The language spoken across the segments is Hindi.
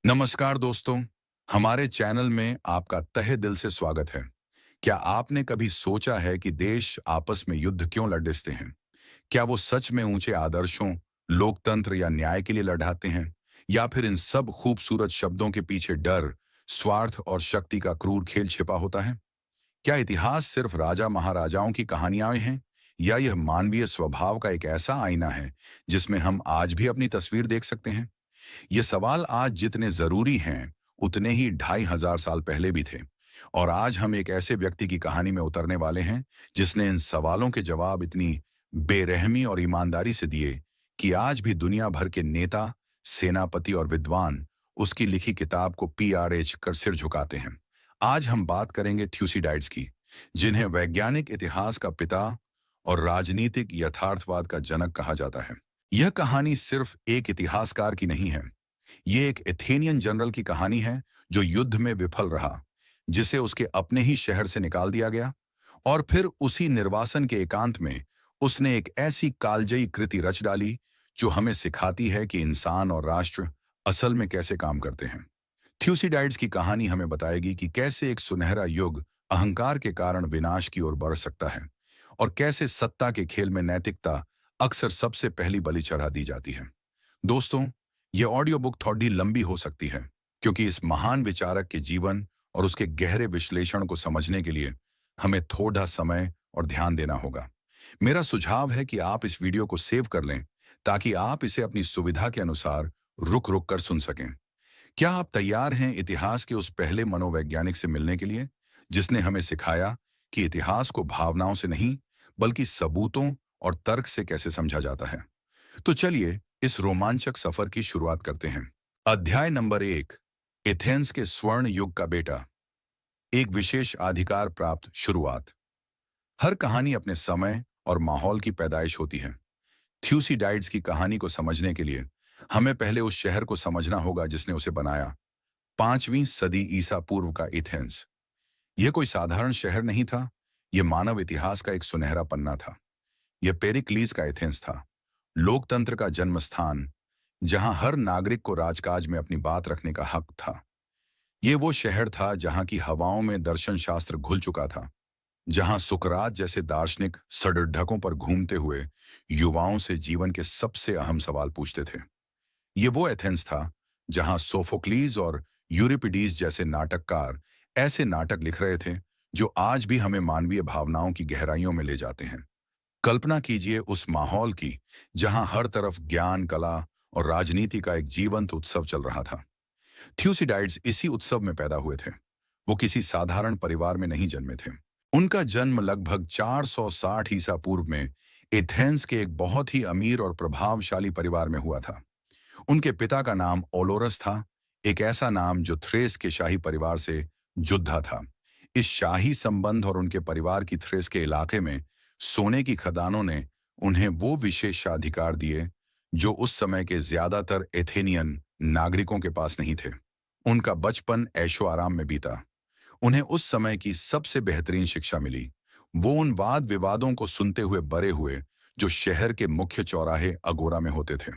नमस्कार दोस्तों, हमारे चैनल में आपका तहे दिल से स्वागत है। क्या आपने कभी सोचा है कि देश आपस में युद्ध क्यों लड़ते हैं? क्या वो सच में ऊंचे आदर्शों, लोकतंत्र या न्याय के लिए लड़ाते हैं? या फिर इन सब खूबसूरत शब्दों के पीछे डर, स्वार्थ और शक्ति का क्रूर खेल छिपा होता है? क्या इतिहास सिर्फ राजा महाराजाओं की कहानियां हैं? या यह मानवीय स्वभाव का एक ऐसा आईना है जिसमें हम आज भी अपनी तस्वीर देख सकते हैं? ये सवाल आज जितने जरूरी हैं, उतने ही 2500 साल पहले भी थे। और आज हम एक ऐसे व्यक्ति की कहानी में उतरने वाले हैं, जिसने इन सवालों के जवाब इतनी बेरहमी और ईमानदारी से दिए कि आज भी दुनिया भर के नेता, सेनापति और विद्वान उसकी लिखी किताब को पीआरएच कर सिर झुकाते हैं। आज हम बात करेंगे थ्यूसिडाइड्स की, जिन्हें वैज्ञानिक इतिहास का पिता और राजनीतिक यथार्थवाद का जनक कहा जाता है। यह कहानी सिर्फ एक इतिहासकार की नहीं है। ये एक एथेनियन जनरल की कहानी है जो युद्ध में विफल रहा, जिसे उसके अपने ही शहर से निकाल दिया गया, और फिर उसी निर्वासन के एकांत में उसने एक ऐसी कालजयी कृति रच डाली जो हमें सिखाती है कि इंसान और राष्ट्र असल में कैसे काम करते हैं। थ्यूसिडाइड्स की कहानी हमें बताएगी कि कैसे एक सुनहरा युग अहंकार के कारण विनाश की ओर बढ़ सकता है, और कैसे सत्ता के खेल में नैतिकता अक्सर सबसे पहली बलि चढ़ा दी जाती है। दोस्तों, यह ऑडियो बुक थोड़ी लंबी हो सकती है, क्योंकि इस महान विचारक के जीवन और उसके गहरे विश्लेषण को समझने के लिए हमें थोड़ा समय और ध्यान देना होगा। मेरा सुझाव है कि आप इस वीडियो को सेव कर लें, ताकि आप इसे अपनी सुविधा के अनुसार रुक रुक कर सुन सकें। क्या आप तैयार हैं इतिहास के उस पहले मनोवैज्ञानिक से मिलने के लिए, जिसने हमें सिखाया कि इतिहास को भावनाओं से नहीं, बल्कि सबूतों और तर्क से कैसे समझा जाता है? तो चलिए इस रोमांचक सफर की शुरुआत करते हैं। अध्याय नंबर 1, एथेंस के स्वर्ण युग का बेटा, एक विशेष अधिकार प्राप्त शुरुआत। हर कहानी अपने समय और माहौल की पैदाइश होती है। थ्यूसिडाइड्स की कहानी को समझने के लिए हमें पहले उस शहर को समझना होगा जिसने उसे बनाया। 5वीं सदी ईसा पूर्व का एथेंस। यह कोई साधारण शहर नहीं था। यह मानव इतिहास का एक सुनहरा पन्ना था। यह पेरिक्लीस का एथेंस था, लोकतंत्र का जन्म स्थान, जहां हर नागरिक को राजकाज में अपनी बात रखने का हक था। यह वो शहर था जहां की हवाओं में दर्शन शास्त्र घुल चुका था, जहां सुकरात जैसे दार्शनिक सड़ढ़कों पर घूमते हुए युवाओं से जीवन के सबसे अहम सवाल पूछते थे। ये वो एथेंस था जहां सोफोक्लीज और यूरिपिडीज जैसे नाटककार ऐसे नाटक लिख रहे थे जो आज भी हमें मानवीय भावनाओं की गहराइयों में ले जाते हैं। कल्पना कीजिए उस माहौल की जहां हर तरफ ज्ञान, कला और राजनीति का एक जीवंत उत्सव चल रहा था। थ्यूसिडाइड्स इसी उत्सव में पैदा हुए थे। वो किसी साधारण परिवार में नहीं जन्मे थे। उनका जन्म लगभग 460 ईसा पूर्व में एथेंस के एक बहुत ही अमीर और प्रभावशाली परिवार में हुआ था। उनके पिता का नाम ओलोरस था, एक ऐसा नाम जो थ्रेस के शाही परिवार से जुड़ा था। इस शाही संबंध और उनके परिवार की थ्रेस के इलाके में सोने की खदानों ने उन्हें वो विशेषाधिकार दिए जो उस समय के ज्यादातर एथेनियन नागरिकों के पास नहीं थे। उनका बचपन ऐशो आराम में बीता। उन्हें उस समय की सबसे बेहतरीन शिक्षा मिली। वो उन वाद विवादों को सुनते हुए बड़े हुए जो शहर के मुख्य चौराहे अगोरा में होते थे।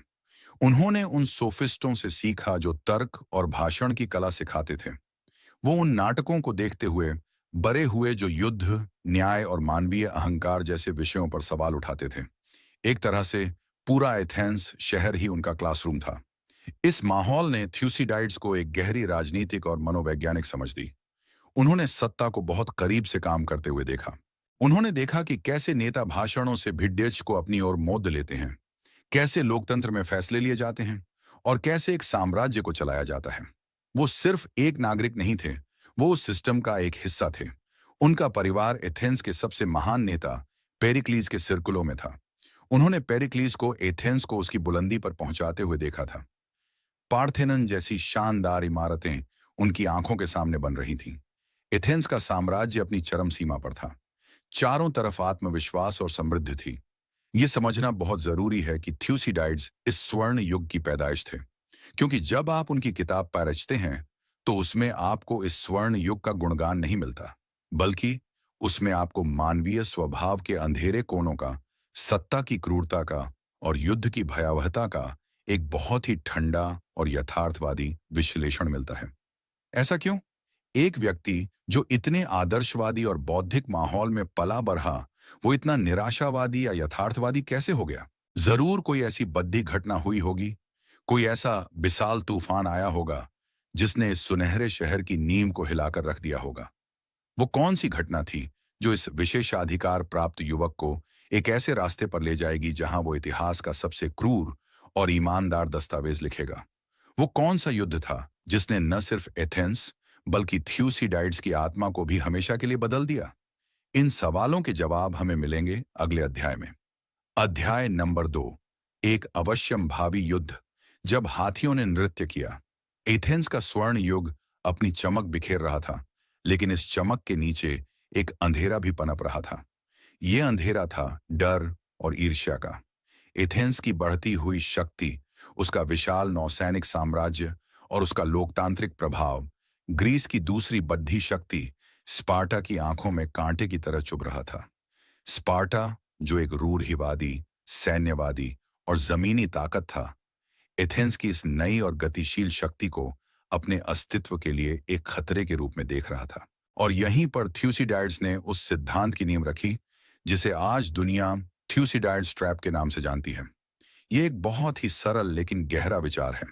उन्होंने उन सोफिस्टों से सीखा जो तर्क और भाषण की कला सिखाते थे। वो उन नाटकों को देखते हुए बड़े हुए जो युद्ध, न्याय और मानवीय अहंकार जैसे विषयों पर सवाल उठाते थे। एक तरह से पूरा एथेंस शहर ही उनका क्लासरूम था। इस माहौल ने थ्यूसिडाइड्स को एक गहरी राजनीतिक और मनोवैज्ञानिक समझ दी। उन्होंने सत्ता को बहुत करीब से काम करते हुए देखा। उन्होंने देखा कि कैसे नेता भाषणों से भिड्यच को अपनी ओर मोद लेते हैं, कैसे लोकतंत्र में फैसले लिए जाते हैं, और कैसे एक साम्राज्य को चलाया जाता है। वो सिर्फ एक नागरिक नहीं थे, वो उस सिस्टम का एक हिस्सा थे। उनका परिवार एथेंस के सबसे महान नेता पेरिक्लीस के सर्कुलों में था। उन्होंने पेरिक्लीस को एथेंस को उसकी बुलंदी पर पहुंचाते हुए देखा था। पार्थेनन जैसी शानदार इमारतें उनकी आंखों के सामने बन रही थीं। एथेंस का साम्राज्य अपनी चरम सीमा पर था। चारों तरफ आत्मविश्वास और समृद्धि थी। यह समझना बहुत जरूरी है कि थ्यूसिडाइड्स इस स्वर्ण युग की पैदाइश थे, क्योंकि जब आप उनकी किताब पढ़ते हैं तो उसमें आपको इस स्वर्ण युग का गुणगान नहीं मिलता, बल्कि उसमें आपको मानवीय स्वभाव के अंधेरे कोनों का, सत्ता की क्रूरता का और युद्ध की भयावहता का एक बहुत ही ठंडा और यथार्थवादी विश्लेषण मिलता है। ऐसा क्यों? एक व्यक्ति जो इतने आदर्शवादी और बौद्धिक माहौल में पला बढ़ा, वो इतना निराशावादी या यथार्थवादी कैसे हो गया? जरूर कोई ऐसी बद्दी घटना हुई होगी, कोई ऐसा विशाल तूफान आया होगा जिसने इस सुनहरे शहर की नींव को हिलाकर रख दिया होगा। वो कौन सी घटना थी जो इस विशेषाधिकार प्राप्त युवक को एक ऐसे रास्ते पर ले जाएगी जहां वो इतिहास का सबसे क्रूर और ईमानदार दस्तावेज लिखेगा? वो कौन सा युद्ध था जिसने न सिर्फ एथेंस बल्कि थ्यूसिडाइड्स की आत्मा को भी हमेशा के लिए बदल दिया? इन सवालों के जवाब हमें मिलेंगे अगले अध्याय में। अध्याय नंबर 2, एक अवश्यम भावी युद्ध। जब हाथियों ने नृत्य किया, एथेंस का स्वर्ण युग अपनी चमक बिखेर रहा था, लेकिन इस चमक के नीचे एक अंधेरा भी पनप रहा था। यह अंधेरा था डर और ईर्ष्या का। एथेंस की बढ़ती हुई शक्ति, उसका विशाल नौसैनिक साम्राज्य और उसका लोकतांत्रिक प्रभाव ग्रीस की दूसरी बद्धी शक्ति स्पार्टा की आंखों में कांटे की तरह चुभ रहा था। स्पार्टा, जो एक रूढ़िवादी, सैन्यवादी और जमीनी ताकत था, एथेंस की इस नई और गतिशील शक्ति को अपने अस्तित्व के लिए एक खतरे के रूप में देख रहा था। और यहीं पर थ्यूसिडाइड्स ने उस सिद्धांत की नींव रखी जिसे आज दुनिया थ्यूसिडाइड्स ट्रैप के नाम से जानती है। यह एक बहुत ही सरल लेकिन गहरा विचार है।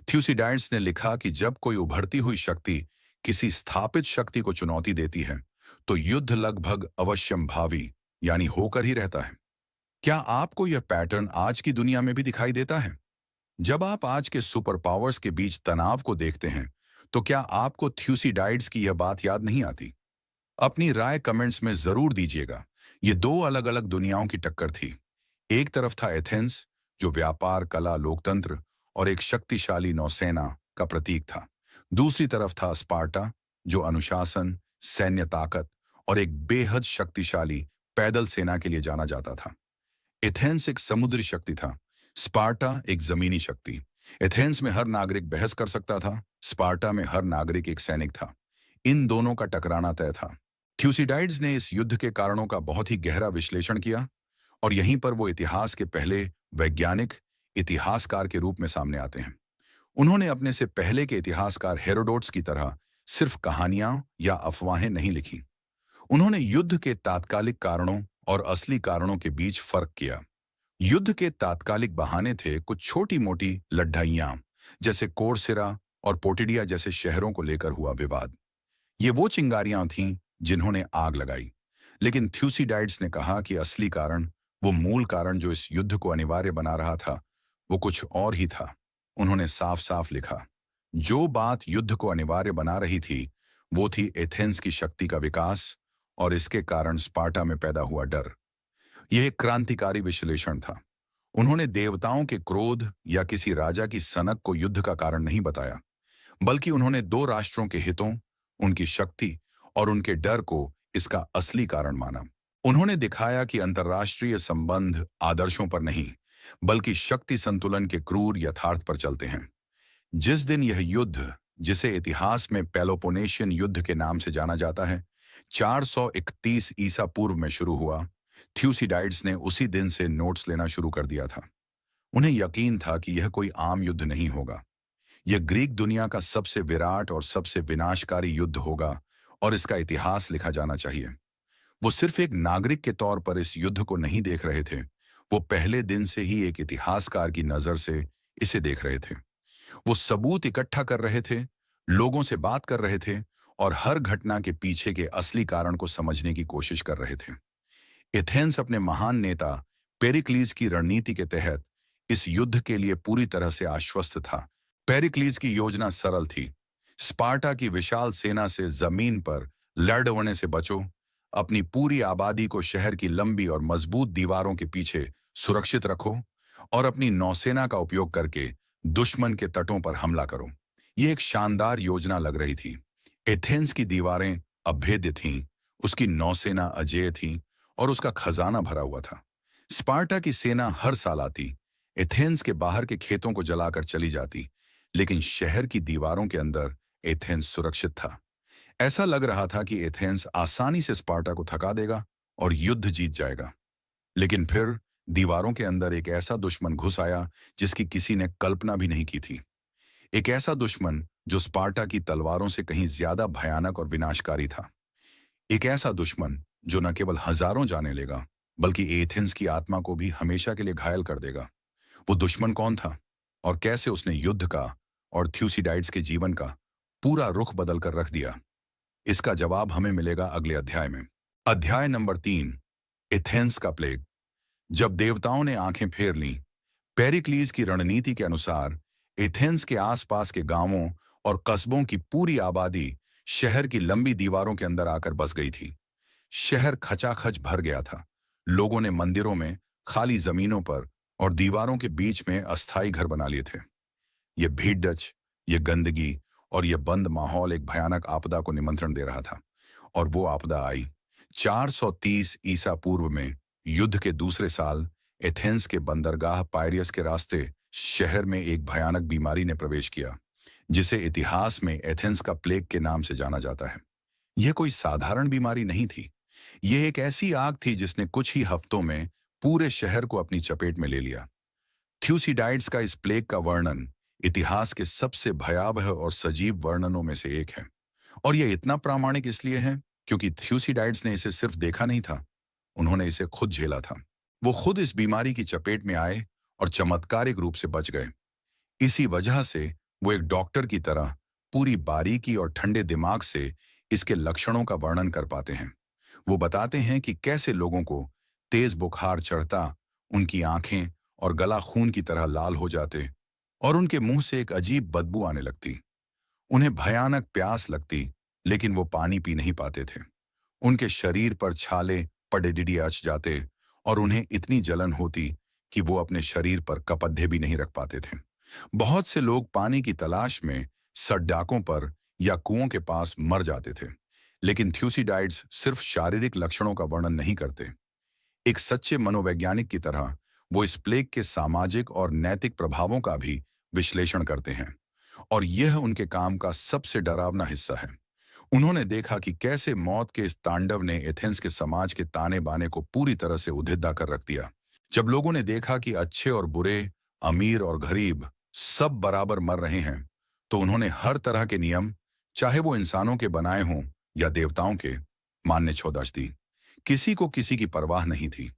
थ्यूसिडाइड्स ने लिखा कि जब कोई उभरती हुई शक्ति किसी स्थापित शक्ति को चुनौती देती है, तो युद्ध लगभग अवश्यम भावी यानी होकर ही रहता है। क्या आपको यह पैटर्न आज की दुनिया में भी दिखाई देता है? जब आप आज के सुपर पावर्स के बीच तनाव को देखते हैं, तो क्या आपको थ्यूसिडाइड्स की यह बात याद नहीं आती? अपनी राय कमेंट्स में जरूर दीजिएगा। ये दो अलग अलग दुनियाओं की टक्कर थी। एक तरफ था एथेंस, जो व्यापार, कला, लोकतंत्र और एक शक्तिशाली नौसेना का प्रतीक था। दूसरी तरफ था स्पार्टा, जो अनुशासन, सैन्य ताकत और एक बेहद शक्तिशाली पैदल सेना के लिए जाना जाता था। एथेंस एक समुद्री शक्ति था, स्पार्टा एक जमीनी शक्ति। एथेंस में हर नागरिक बहस कर सकता था, स्पार्टा में हर नागरिक एक सैनिक था। इन दोनों का टकराना तय था। थ्यूसिडाइड्स ने इस युद्ध के कारणों का बहुत ही गहरा विश्लेषण किया और यहीं पर वो इतिहास के पहले वैज्ञानिक इतिहासकार के रूप में सामने आते हैं। उन्होंने अपने से पहले के इतिहासकार हेरोडोट्स की तरह सिर्फ कहानियां या अफवाहें नहीं लिखी। उन्होंने युद्ध के तात्कालिक कारणों और असली कारणों के बीच फर्क किया। युद्ध के तात्कालिक बहाने थे कुछ छोटी मोटी लड़ाइयां, जैसे कोरसिरा और पोटिडिया जैसे शहरों को लेकर हुआ विवाद। ये वो चिंगारियां थीं जिन्होंने आग लगाई। लेकिन थ्यूसिडाइड्स ने कहा कि असली कारण, वो मूल कारण जो इस युद्ध को अनिवार्य बना रहा था, वो कुछ और ही था। उन्होंने साफ साफ लिखा, जो बात युद्ध को अनिवार्य बना रही थी, वो थी एथेंस की शक्ति का विकास और इसके कारण स्पार्टा में पैदा हुआ डर। यह एक क्रांतिकारी विश्लेषण था। उन्होंने देवताओं के क्रोध या किसी राजा की सनक को युद्ध का कारण नहीं बताया, बल्कि उन्होंने दो राष्ट्रों के हितों, उनकी शक्ति और उनके डर को इसका असली कारण माना। उन्होंने दिखाया कि अंतर्राष्ट्रीय संबंध आदर्शों पर नहीं, बल्कि शक्ति संतुलन के क्रूर यथार्थ पर चलते हैं। जिस दिन यह युद्ध, जिसे इतिहास में पेलोपोनेशियन युद्ध के नाम से जाना जाता है, 431 ईसा पूर्व में शुरू हुआ, थ्यूसिडाइड्स ने उसी दिन से नोट्स लेना शुरू कर दिया था। उन्हें यकीन था कि यह कोई आम युद्ध नहीं होगा। यह ग्रीक दुनिया का सबसे विराट और सबसे विनाशकारी युद्ध होगा और इसका इतिहास लिखा जाना चाहिए। वो सिर्फ एक नागरिक के तौर पर इस युद्ध को नहीं देख रहे थे, वो पहले दिन से ही एक इतिहासकार की नजर से इसे देख रहे थे। वो सबूत इकट्ठा कर रहे थे, लोगों से बात कर रहे थे और हर घटना के पीछे के असली कारण को समझने की कोशिश कर रहे थे। एथेंस अपने महान नेता पेरिक्लीज की रणनीति के तहत इस युद्ध के लिए पूरी तरह से आश्वस्त था। पेरिक्लीज की योजना सरल थी, स्पार्टा की विशाल सेना से जमीन पर लड़ने से बचो, अपनी पूरी आबादी को शहर की लंबी और मजबूत दीवारों के पीछे सुरक्षित रखो और अपनी नौसेना का उपयोग करके दुश्मन के तटों पर हमला करो। यह एक शानदार योजना लग रही थी। एथेंस की दीवारें अभेद्य थीं, उसकी नौसेना अजेय थी और उसका खजाना भरा हुआ था। स्पार्टा की सेना हर साल आती, एथेंस के बाहर के खेतों को जलाकर चली जाती, लेकिन शहर की दीवारों के अंदर एथेंस सुरक्षित था। ऐसा लग रहा था कि एथेंस आसानी से स्पार्टा को थका देगा और युद्ध जीत जाएगा। लेकिन फिर दीवारों के अंदर एक ऐसा दुश्मन घुस आया जिसकी किसी ने कल्पना भी नहीं की थी। एक ऐसा दुश्मन जो स्पार्टा की तलवारों से कहीं ज्यादा भयानक और विनाशकारी था। एक ऐसा दुश्मन जो न केवल हजारों जाने लेगा, बल्कि एथेंस की आत्मा को भी हमेशा के लिए घायल कर देगा। वो दुश्मन कौन था और कैसे उसने युद्ध का और थ्यूसिडाइड्स के जीवन का पूरा रुख बदल कर रख दिया, इसका जवाब हमें मिलेगा अगले अध्याय में। अध्याय नंबर 3, एथेंस का प्लेग। जब देवताओं ने आंखें फेर लीं, पेरिक्लीज की रणनीति के अनुसार एथेंस के आसपास के गांवों और कस्बों की पूरी आबादी शहर की लंबी दीवारों के अंदर आकर बस गई थी। शहर खचाखच भर गया था। लोगों ने मंदिरों में, खाली जमीनों पर और दीवारों के बीच में अस्थायी घर बना लिए थे। ये भीड़, ये गंदगी और ये बंद माहौल एक भयानक आपदा को निमंत्रण दे रहा था। और वो आपदा आई 430 ईसा पूर्व में। युद्ध के दूसरे साल एथेंस के बंदरगाह पायरियस के रास्ते शहर में एक भयानक बीमारी ने प्रवेश किया, जिसे इतिहास में एथेंस का प्लेग के नाम से जाना जाता है। यह कोई साधारण बीमारी नहीं थी। यह एक ऐसी आग थी जिसने कुछ ही हफ्तों में पूरे शहर को अपनी चपेट में ले लिया। थ्यूसिडाइड्स का इस प्लेग का वर्णन इतिहास के सबसे भयावह और सजीव वर्णनों में से एक है। और यह इतना प्रामाणिक इसलिए है क्योंकि थ्यूसिडाइड्स ने इसे सिर्फ देखा नहीं था, उन्होंने इसे खुद झेला था। वो खुद इस बीमारी की चपेट में आए और चमत्कारिक रूप से बच गए। इसी वजह से वो एक डॉक्टर की तरह पूरी बारीकी और ठंडे दिमाग से इसके लक्षणों का वर्णन कर पाते हैं। वो बताते हैं कि कैसे लोगों को तेज बुखार चढ़ता, उनकी आंखें और गला खून की तरह लाल हो जाते और उनके मुंह से एक अजीब बदबू आने लगती। उन्हें भयानक प्यास लगती, लेकिन वो पानी पी नहीं पाते थे। उनके शरीर पर छाले पडेडिडी अच जाते और उन्हें इतनी जलन होती कि वो अपने शरीर पर कपड़े भी नहीं रख पाते थे। बहुत से लोग पानी की तलाश में सड़कों पर या कुओं के पास मर जाते थे। लेकिन थ्यूसिडाइड्स सिर्फ शारीरिक लक्षणों का वर्णन नहीं करते। एक सच्चे मनोवैज्ञानिक की तरह वो इस प्लेग के सामाजिक और नैतिक प्रभावों का भी विश्लेषण करते हैं। और यह उनके काम का सबसे डरावना हिस्सा है। उन्होंने देखा कि कैसे मौत के इस तांडव ने एथेंस के समाज के ताने बाने को पूरी तरह से उद्धिद्धा कर रख दिया। जब लोगों ने देखा कि अच्छे और बुरे, अमीर और गरीब सब बराबर मर रहे हैं, तो उन्होंने हर तरह के नियम, चाहे वो इंसानों के बनाए हों या देवताओं के, मानने छोड़ दी। किसी को किसी की परवाह नहीं थी।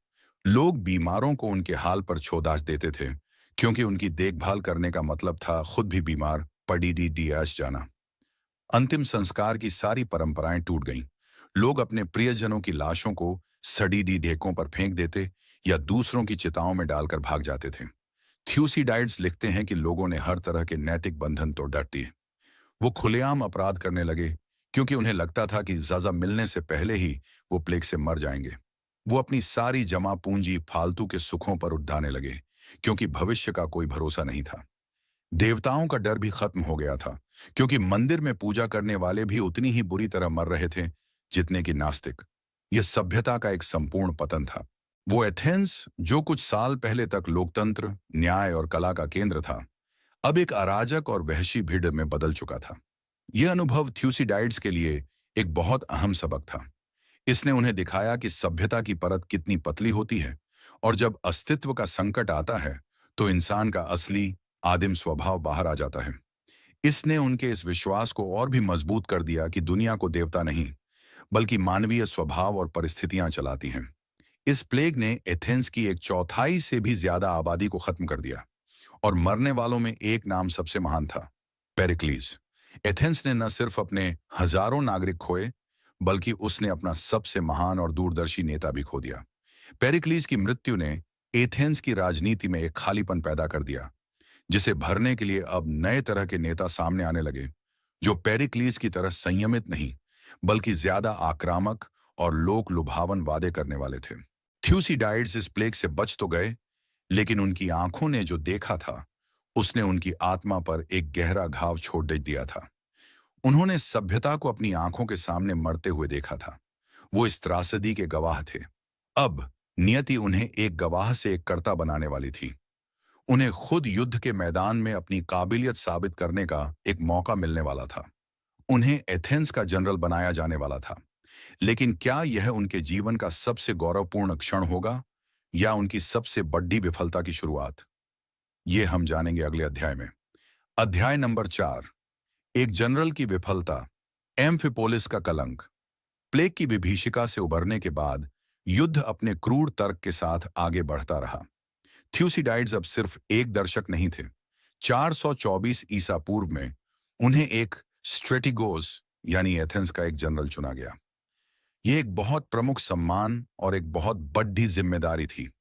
लोग बीमारों को उनके हाल पर छोड़ देते थे, क्योंकि उनकी देखभाल करने का मतलब था खुद भी बीमार पड़ी डी जाना। अंतिम संस्कार की सारी परंपराएं टूट गईं। लोग अपने प्रियजनों की लाशों को सड़ी डी ढेकों पर फेंक देते या दूसरों की चिताओं में डालकर भाग जाते थे। थ्यूसिडाइड्स लिखते हैं कि लोगों ने हर तरह के नैतिक बंधन तोड़ दिए। वो खुलेआम अपराध करने लगे, क्योंकि उन्हें लगता था कि सजा मिलने से पहले ही वो प्लेग से मर जाएंगे। वो अपनी सारी जमा पूंजी फालतू के सुखों पर उड़ाने लगे, क्योंकि भविष्य का कोई भरोसा नहीं था। देवताओं का डर भी खत्म हो गया था, क्योंकि मंदिर में पूजा करने वाले भी उतनी ही बुरी तरह मर रहे थे जितने कि नास्तिक। यह सभ्यता का एक संपूर्ण पतन था। वो एथेंस, जो कुछ साल पहले तक लोकतंत्र, न्याय और कला का केंद्र था, अब एक अराजक और वहशी भीड़ में बदल चुका था। यह अनुभव थ्यूसिडाइड्स के लिए एक बहुत अहम सबक था। इसने उन्हें दिखाया कि सभ्यता की परत कितनी पतली होती है, और जब अस्तित्व का संकट आता है तो इंसान का असली आदिम स्वभाव बाहर आ जाता है। इसने उनके इस विश्वास को और भी मजबूत कर दिया कि दुनिया को देवता नहीं, बल्कि मानवीय स्वभाव और परिस्थितियां चलाती हैं। इस प्लेग ने एथेंस की एक चौथाई से भी ज्यादा आबादी को खत्म कर दिया, और मरने वालों में एक नाम सबसे महान था, पेरिक्लीज। एथेंस ने न सिर्फ अपने हजारों नागरिक खोए, बल्कि उसने अपना सबसे महान और दूरदर्शी नेता भी खो दिया। पेरिक्लीज की मृत्यु ने एथेंस की राजनीति में एक खालीपन पैदा कर दिया, जिसे भरने के लिए अब नए तरह के नेता सामने आने लगे, जो पेरिक्लीज की तरह संयमित नहीं, बल्कि ज्यादा आक्रामक और लोक लुभावन वादे करने वाले थे। थ्यूसिडाइड्स इस प्लेग से बच तो गए, लेकिन उनकी आंखों ने जो देखा था, उसने उनकी आत्मा पर एक गहरा घाव छोड़ दिया था। उन्होंने सभ्यता को अपनी आंखों के सामने मरते हुए देखा था। वो इस त्रासदी के गवाह थे। अब नियति उन्हें एक गवाह से एक कर्ता बनाने वाली थी। उन्हें खुद युद्ध के मैदान में अपनी काबिलियत साबित करने का एक मौका मिलने वाला था। उन्हें एथेंस का जनरल बनाया जाने वाला था। लेकिन क्या यह उनके जीवन का सबसे गौरवपूर्ण क्षण होगा, या उनकी सबसे बड़ी विफलता की शुरुआत? ये हम जानेंगे अगले अध्याय में। अध्याय नंबर 4। एक जनरल की विफलता, एम्फिपोलिस का कलंक। प्लेग की विभीषिका से उबरने के बाद युद्ध अपने क्रूर तर्क के साथ आगे बढ़ता रहा। थ्यूसिडाइड्स अब सिर्फ एक दर्शक नहीं थे। 424 ईसा पूर्व में उन्हें एक स्ट्रेटिगोस यानी एथेंस का एक जनरल चुना गया। यह एक बहुत प्रमुख सम्मान और एक बहुत बड़ी जिम्मेदारी थी।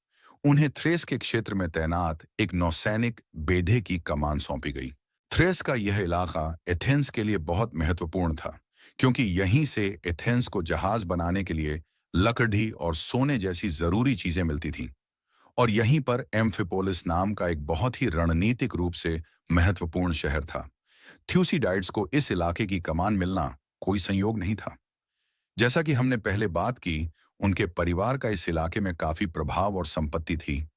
उन्हें थ्रेस के क्षेत्र में तैनात एक नौसैनिक बेढ़े की कमान सौंपी गई। थ्रेस का यह इलाका एथेंस के लिए बहुत महत्वपूर्ण था, क्योंकि यहीं से एथेंस को जहाज बनाने के लिए लकड़ी और सोने जैसी जरूरी चीजें मिलती थीं। और यहीं पर एम्फिपोलिस नाम का एक बहुत ही रणनीतिक रूप से महत्वपूर्ण शहर था। थ्यूसिडाइड्स को इस इलाके की कमान मिलना कोई संयोग नहीं था। जैसा कि हमने पहले बात की, उनके परिवार का इस इलाके में काफी प्रभाव और संपत्ति थी।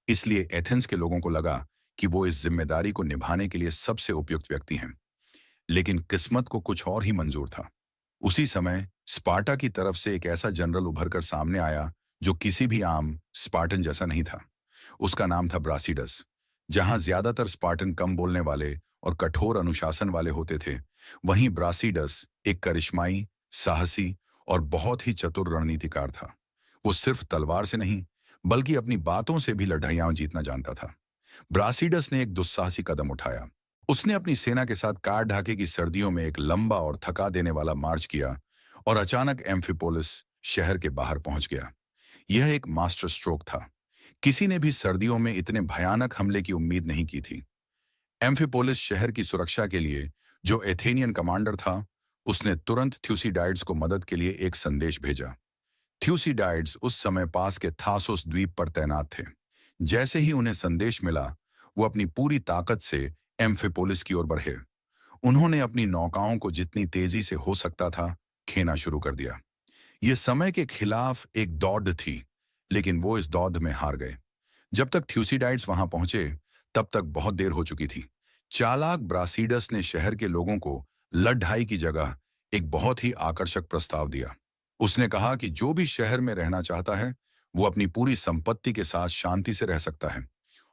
इसलिए एथेंस के लोगों को लगा कि वो इस जिम्मेदारी को निभाने के लिए सबसे उपयुक्त व्यक्ति हैं। लेकिन किस्मत को कुछ और ही मंजूर था। उसी समय स्पार्टा की तरफ से एक ऐसा जनरल उभरकर सामने आया जो किसी भी आम स्पार्टन जैसा नहीं था। उसका नाम था ब्रासिडस। जहां ज्यादातर स्पार्टन कम बोलने वाले और कठोर अनुशासन वाले होते थे, वहीं ब्रासिडस एक करिश्माई, साहसी और बहुत ही चतुर रणनीतिकार था। वो सिर्फ तलवार से नहीं, बल्कि अपनी बातों से भी लड़ाइयां जीतना जानता था। ब्रासिडस ने एक दुस्साहसी कदम उठाया। उसने अपनी सेना के साथ काट ढाके की सर्दियों में एक लंबा और थका देने वाला मार्च किया और अचानक एम्फिपोलिस शहर के बाहर पहुंच गया। यह एक मास्टर स्ट्रोक था। किसी ने भी सर्दियों में इतने भयानक हमले की उम्मीद नहीं की थी। एम्फिपोलिस शहर की सुरक्षा के लिए जो एथेनियन कमांडर था, उसने तुरंत थ्यूसिडाइड्स को मदद के लिए एक संदेश भेजा। थ्यूसिडाइड्स उस समय पास के थासोस द्वीप पर तैनात थे। जैसे ही उन्हें संदेश मिला, वो अपनी पूरी ताकत से एम्फिपोलिस की ओर बढ़े। उन्होंने अपनी नौकाओं को जितनी तेजी से हो सकता था खेना शुरू कर दिया। ये समय के खिलाफ एक दौड़ थी, लेकिन वो इस दौड़ में हार गए। जब तक थ्यूसिडाइड्स वहां पहुंचे, तब तक बहुत देर हो चुकी थी। चालाक ब्रासिडस ने शहर के लोगों को लड़ाई की जगह एक बहुत ही आकर्षक प्रस्ताव दिया। उसने कहा कि जो भी शहर में रहना चाहता है, वो अपनी पूरी संपत्ति के साथ शांति से रह सकता है,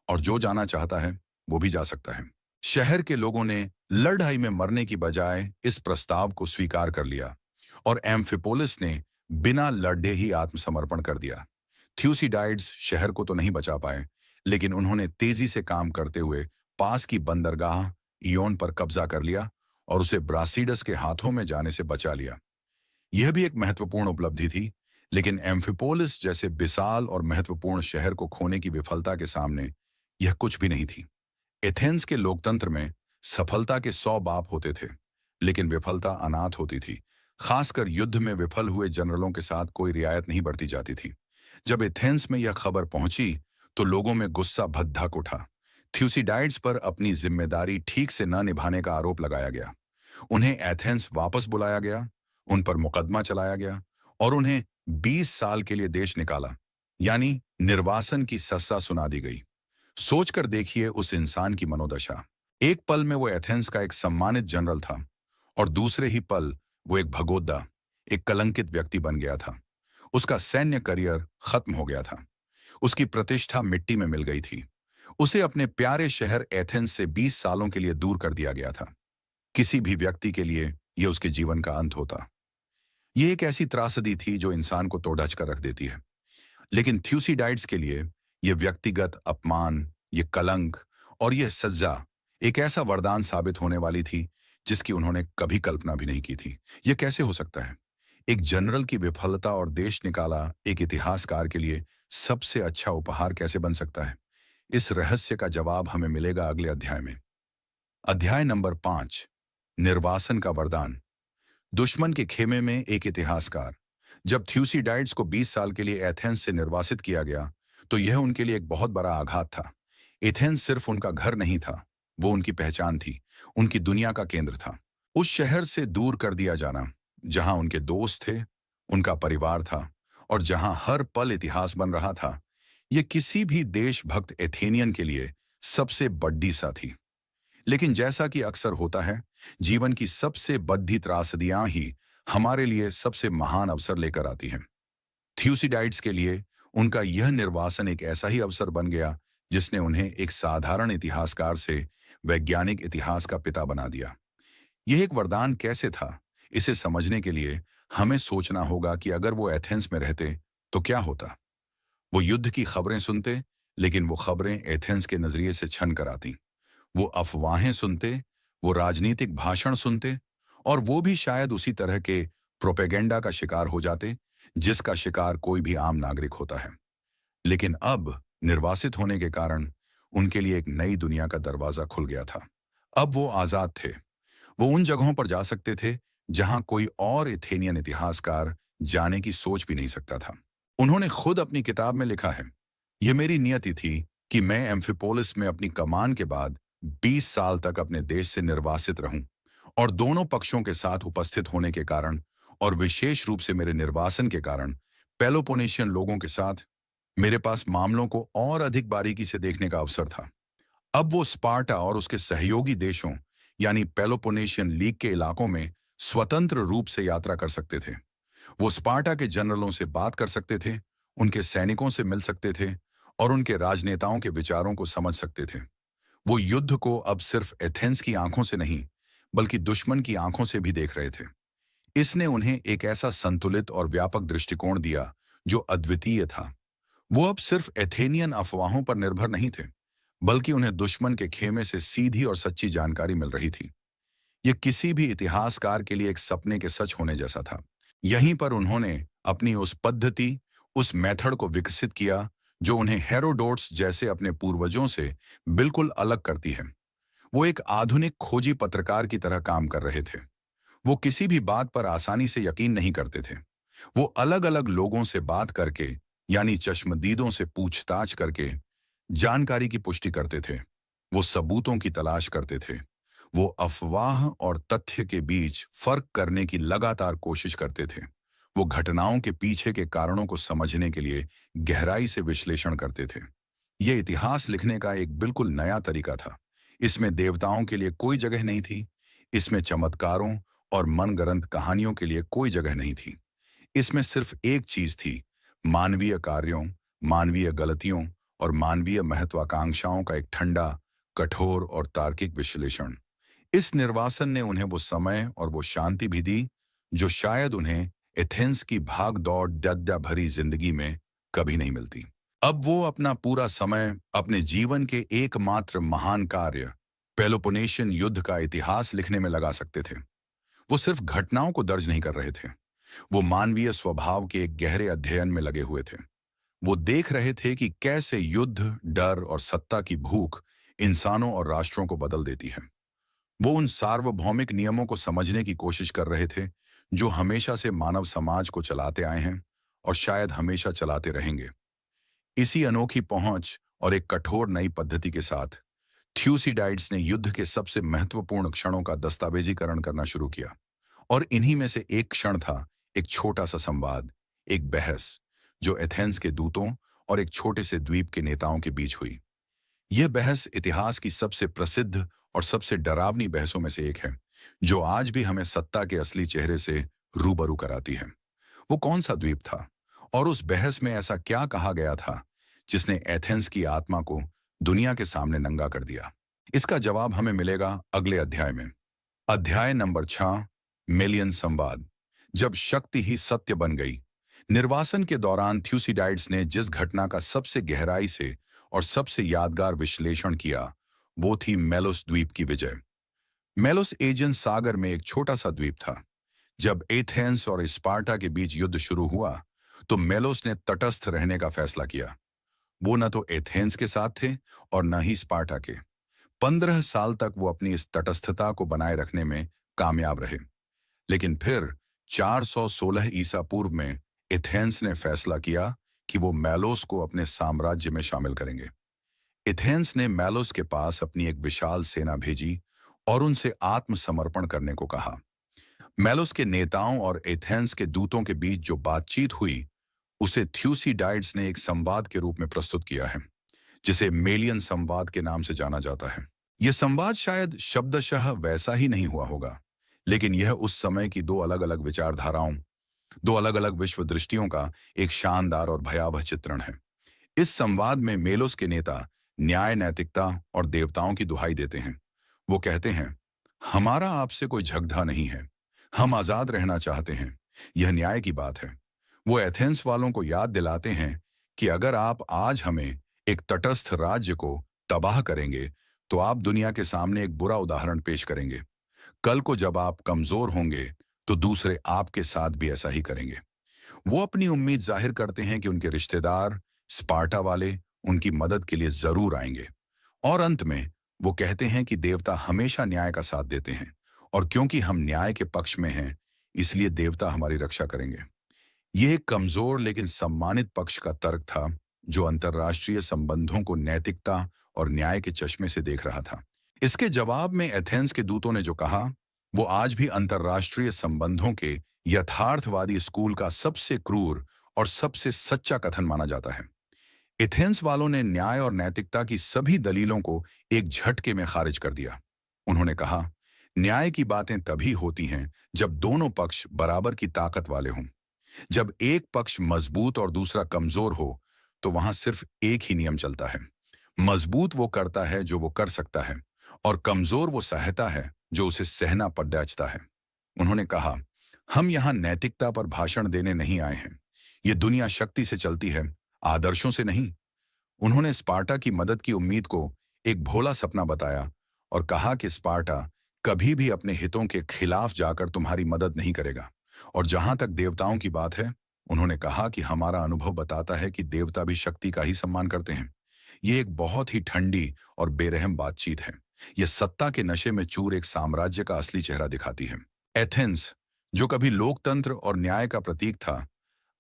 और जो जाना चाहता है वो भी जा सकता है। शहर के लोगों ने लड़ाई में मरने की बजाय इस प्रस्ताव को स्वीकार कर लिया और एम्फिपोलिस ने बिना लड़े ही आत्मसमर्पण कर दिया। थ्यूसिडाइड्स शहर को तो नहीं बचा पाए, लेकिन उन्होंने तेजी से काम करते हुए पास की बंदरगाह इयोन पर कब्जा कर लिया और उसे ब्रासिडस के हाथों में जाने से बचा लिया। यह भी एक महत्वपूर्ण उपलब्धि थी, लेकिन एम्फिपोलिस जैसे विशाल और महत्वपूर्ण शहर को खोने की विफलता के सामने यह कुछ भी नहीं थी। एथेंस के लोकतंत्र में सफलता के 100 बाप होते थे, लेकिन विफलता अनाथ होती थी। खासकर युद्ध में विफल हुए जनरलों के साथ कोई रियायत नहीं बरती जाती थी। जब एथेंस में यह खबर पहुंची, तो लोगों में गुस्सा भद्दक उठा। थ्यूसिडाइड्स पर अपनी जिम्मेदारी ठीक से न निभाने का आरोप लगाया गया। उन्हें एथेंस वापस बुलाया गया, उन पर मुकदमा चलाया गया और उन्हें 20 साल के लिए देश निकाला, यानी निर्वासन की सजा सुना दी गई। सोचकर देखिए उस इंसान की मनोदशा। एक पल में वो एथेंस का एक सम्मानित जनरल था और दूसरे ही पल वो एक भगोड़ा, एक कलंकित व्यक्ति बन गया था। उसका सैन्य करियर खत्म हो गया था। उसकी प्रतिष्ठा मिट्टी में मिल गई थी। उसे अपने प्यारे शहर एथेंस से 20 सालों के लिए दूर कर दिया गया था। किसी भी व्यक्ति के लिए यह उसके जीवन का अंत होता। यह एक ऐसी त्रासदी थी जो इंसान को तोड़च कर रख देती है। लेकिन थ्यूसिडाइड्स के लिए यह व्यक्तिगत अपमान, यह कलंक और यह सजा एक ऐसा वरदान साबित होने वाली थी जिसकी उन्होंने कभी कल्पना भी नहीं की थी। यह कैसे हो सकता है? एक जनरल की विफलता और देश निकाला एक इतिहासकार के लिए सबसे अच्छा उपहार कैसे बन सकता है? इस रहस्य का जवाब हमें मिलेगा अगले अध्याय में। अध्याय नंबर 5, निर्वासन का वरदान। दुश्मन के खेमे में एक इतिहासकार। जब थ्यूसिडाइड्स को 20 साल के लिए एथेंस से निर्वासित किया गया, तो यह उनके लिए एक बहुत बड़ा आघात था। एथेंस सिर्फ उनका घर नहीं था, वो उनकी पहचान थी, उनकी दुनिया का केंद्र था। उस शहर से दूर कर दिया जाना, जहां उनके दोस्त थे, उनका परिवार था और जहां हर पल इतिहास बन रहा था, यह किसी भी देशभक्त एथेनियन के लिए सबसे बड़ी सा थी। लेकिन जैसा कि अक्सर होता है, जीवन की सबसे बड़ी त्रासदियां ही हमारे लिए सबसे महान अवसर लेकर आती हैं। थ्यूसिडाइड्स के लिए उनका यह निर्वासन एक ऐसा ही अवसर बन गया जिसने उन्हें एक साधारण इतिहासकार से वैज्ञानिक इतिहास का पिता बना दिया। यह एक वरदान कैसे था, इसे समझने के लिए हमें सोचना होगा कि अगर वो एथेंस में रहते तो क्या होता। वो युद्ध की खबरें सुनते, लेकिन वो खबरें एथेंस के नजरिए से छन कर आती। वो अफवाहें सुनते, वो राजनीतिक भाषण सुनते, और वो भी शायद उसी तरह के प्रोपेगेंडा का शिकार हो जाते जिसका शिकार कोई भी आम नागरिक होता है। लेकिन अब निर्वासित होने के कारण उनके लिए एक नई दुनिया का दरवाजा खुल गया था। अब वो आजाद थे। वो उन जगहों पर जा सकते थे जहां कोई और एथेनियन इतिहासकार जाने की सोच भी नहीं सकता था। उन्होंने खुद अपनी किताब में लिखा है, यह मेरी नियति थी कि मैं एम्फिपोलिस में अपनी कमान के बाद 20 साल तक अपने देश से निर्वासित रहूं, और दोनों पक्षों के साथ उपस्थित होने के कारण और विशेष रूप से मेरे निर्वासन के कारण पेलोपोनेशियन लोगों के साथ मेरे पास मामलों को और अधिक बारीकी से देखने का अवसर था। अब वो स्पार्टा और उसके सहयोगी देशों यानी पेलोपोनेशियन लीग के इलाकों में स्वतंत्र रूप से यात्रा कर सकते थे। वो स्पार्टा के जनरलों से बात कर सकते थे, उनके सैनिकों से मिल सकते थे और उनके राजनेताओं के विचारों को समझ सकते थे। वो युद्ध को अब सिर्फ एथेंस की आंखों से नहीं, बल्कि दुश्मन की आंखों से भी देख रहे थे। इसने उन्हें एक ऐसा संतुलित और व्यापक दृष्टिकोण दिया जो अद्वितीय था। वो अब सिर्फ एथेनियन अफवाहों पर निर्भर नहीं थे, बल्कि उन्हें दुश्मन के खेमे से सीधी और सच्ची जानकारी मिल रही थी। यह किसी भी इतिहासकार के लिए एक सपने के सच होने जैसा था। यहीं पर उन्होंने अपनी उस पद्धति, उस मेथड को विकसित किया जो उन्हें हेरोडोट्स जैसे अपने पूर्वजों से बिल्कुल अलग करती है। वो एक आधुनिक खोजी पत्रकार की तरह काम कर रहे थे। वो किसी भी बात पर आसानी से यकीन नहीं करते थे। वो अलग अलग लोगों से बात करके, यानी चश्मदीदों से पूछताछ करके जानकारी की पुष्टि करते थे। वो सबूतों की तलाश करते थे। वो अफवाह और तथ्य के बीच फर्क करने की लगातार कोशिश करते थे। वो घटनाओं के पीछे के कारणों को समझने के लिए गहराई से विश्लेषण करते थे। ये इतिहास लिखने का एक बिल्कुल नया तरीका था। इसमें देवताओं के लिए कोई जगह नहीं थी। इसमें चमत्कारों और मनगढ़ंत कहानियों के लिए कोई जगह नहीं थी। इसमें सिर्फ एक चीज थी, मानवीय कार्यों, मानवीय गलतियों और मानवीय महत्वाकांक्षाओं का एक ठंडा, कठोर और तार्किक विश्लेषण। इस निर्वासन ने उन्हें वो समय और वो शांति भी दी जो शायद उन्हें एथेंस की भाग दौड़ डड्डा भरी जिंदगी में कभी नहीं मिलती। अब वो अपना पूरा समय अपने जीवन के एकमात्र महान कार्य पेलोपोनेशियन युद्ध का इतिहास लिखने में लगा सकते थे। वो सिर्फ घटनाओं को दर्ज नहीं कर रहे थे, वो मानवीय स्वभाव के एक गहरे अध्ययन में लगे हुए थे। वो देख रहे थे कि कैसे युद्ध, डर और सत्ता की भूख इंसानों और राष्ट्रों को बदल देती है। वो उन सार्वभौमिक नियमों को समझने की कोशिश कर रहे थे जो हमेशा से मानव समाज को चलाते आए हैं और शायद हमेशा चलाते रहेंगे। इसी अनोखी पहुंच और एक कठोर नई पद्धति के साथ थ्यूसिडाइड्स ने युद्ध के सबसे महत्वपूर्ण क्षणों का दस्तावेजीकरण करना शुरू किया। और इन्हीं में से एक क्षण था एक छोटा सा संवाद, एक बहस जो एथेंस के दूतों और एक छोटे से द्वीप के नेताओं के बीच हुई। यह बहस इतिहास की सबसे प्रसिद्ध और सबसे डरावनी बहसों में से एक है, जो आज भी हमें सत्ता के असली चेहरे से रूबरू कराती है। वो कौन सा द्वीप था और उस बहस में ऐसा क्या कहा गया था जिसने एथेंस की आत्मा को दुनिया के सामने नंगा कर दिया? इसका जवाब हमें मिलेगा अगले अध्याय में। अध्याय नंबर 6, मिलियन संवाद। जब शक्ति ही सत्य बन गई। निर्वासन के दौरान थ्यूसिडाइड्स ने जिस घटना का सबसे गहराई से और सबसे यादगार विश्लेषण किया, वो थी मेलोस द्वीप की विजय। मेलोस एजियन सागर में एक छोटा सा द्वीप था। जब एथेंस और स्पार्टा के बीच युद्ध शुरू हुआ, तो मेलोस ने तटस्थ रहने का फैसला किया। वो न तो एथेंस के साथ थे और न ही स्पार्टा के। 15 साल तक वो अपनी इस तटस्थता को बनाए रखने में कामयाब रहे। लेकिन फिर 416 ईसा पूर्व में एथेंस ने फैसला किया कि वो मेलोस को अपने साम्राज्य में शामिल करेंगे। एथेंस ने मेलोस के पास अपनी एक विशाल सेना भेजी और उनसे आत्मसमर्पण करने को कहा। मेलोस के नेताओं और एथेंस के दूतों के बीच जो बातचीत हुई, उसे थ्यूसिडाइड्स ने एक संवाद के रूप में प्रस्तुत किया है, जिसे मेलियन संवाद के नाम से जाना जाता है। यह संवाद शायद शब्दशः वैसा ही नहीं हुआ होगा, लेकिन यह उस समय की दो अलग अलग विचारधाराओं, दो अलग अलग विश्व दृष्टियों का एक शानदार और भयावह चित्रण है। इस संवाद में मेलोस के नेता न्याय, नैतिकता और देवताओं की दुहाई देते हैं। वो कहते हैं, हमारा आपसे कोई झगड़ा नहीं है, हम आजाद रहना चाहते हैं, यह न्याय की बात है। वो एथेंस वालों को याद दिलाते हैं कि अगर आप आज हमें एक तटस्थ राज्य को तबाह करेंगे, तो आप दुनिया के सामने एक बुरा उदाहरण पेश करेंगे। कल को जब आप कमजोर होंगे, तो दूसरे आपके साथ भी ऐसा ही करेंगे। वो अपनी उम्मीद जाहिर करते हैं कि उनके रिश्तेदार स्पार्टा वाले उनकी मदद के लिए जरूर आएंगे। और अंत में वो कहते हैं कि देवता हमेशा न्याय का साथ देते हैं, और क्योंकि हम न्याय के पक्ष में हैं, इसलिए देवता हमारी रक्षा करेंगे। यह एक कमजोर लेकिन सम्मानित पक्ष का तर्क था, जो अंतर्राष्ट्रीय संबंधों को नैतिकता और न्याय के चश्मे से देख रहा था। इसके जवाब में एथेंस के दूतों ने जो कहा, वो आज भी अंतर्राष्ट्रीय संबंधों के यथार्थवादी स्कूल का सबसे क्रूर और सबसे सच्चा कथन माना जाता है। एथेंस वालों ने न्याय और नैतिकता की सभी दलीलों को एक झटके में खारिज कर दिया। उन्होंने कहा, न्याय की बातें तभी होती हैं जब दोनों पक्ष बराबर की ताकत वाले हों। जब एक पक्ष मजबूत और दूसरा कमजोर हो, तो वहां सिर्फ एक ही नियम चलता है। मजबूत वो करता है जो वो कर सकता है, और कमजोर वो सहता है जो उसे सहना पड़ जाता है। उन्होंने कहा, हम यहाँ नैतिकता पर भाषण देने नहीं आए हैं। ये दुनिया शक्ति से चलती है, आदर्शों से नहीं। उन्होंने स्पार्टा की मदद की उम्मीद को एक भोला सपना बताया और कहा कि स्पार्टा कभी भी अपने हितों के खिलाफ जाकर तुम्हारी मदद नहीं करेगा। और जहां तक देवताओं की बात है, उन्होंने कहा कि हमारा अनुभव बताता है कि देवता भी शक्ति का ही सम्मान करते हैं। ये एक बहुत ही ठंडी और बेरहम बातचीत है। यह सत्ता के नशे में चूर एक साम्राज्य का असली चेहरा दिखाती है। एथेंस, जो कभी लोकतंत्र और न्याय का प्रतीक था,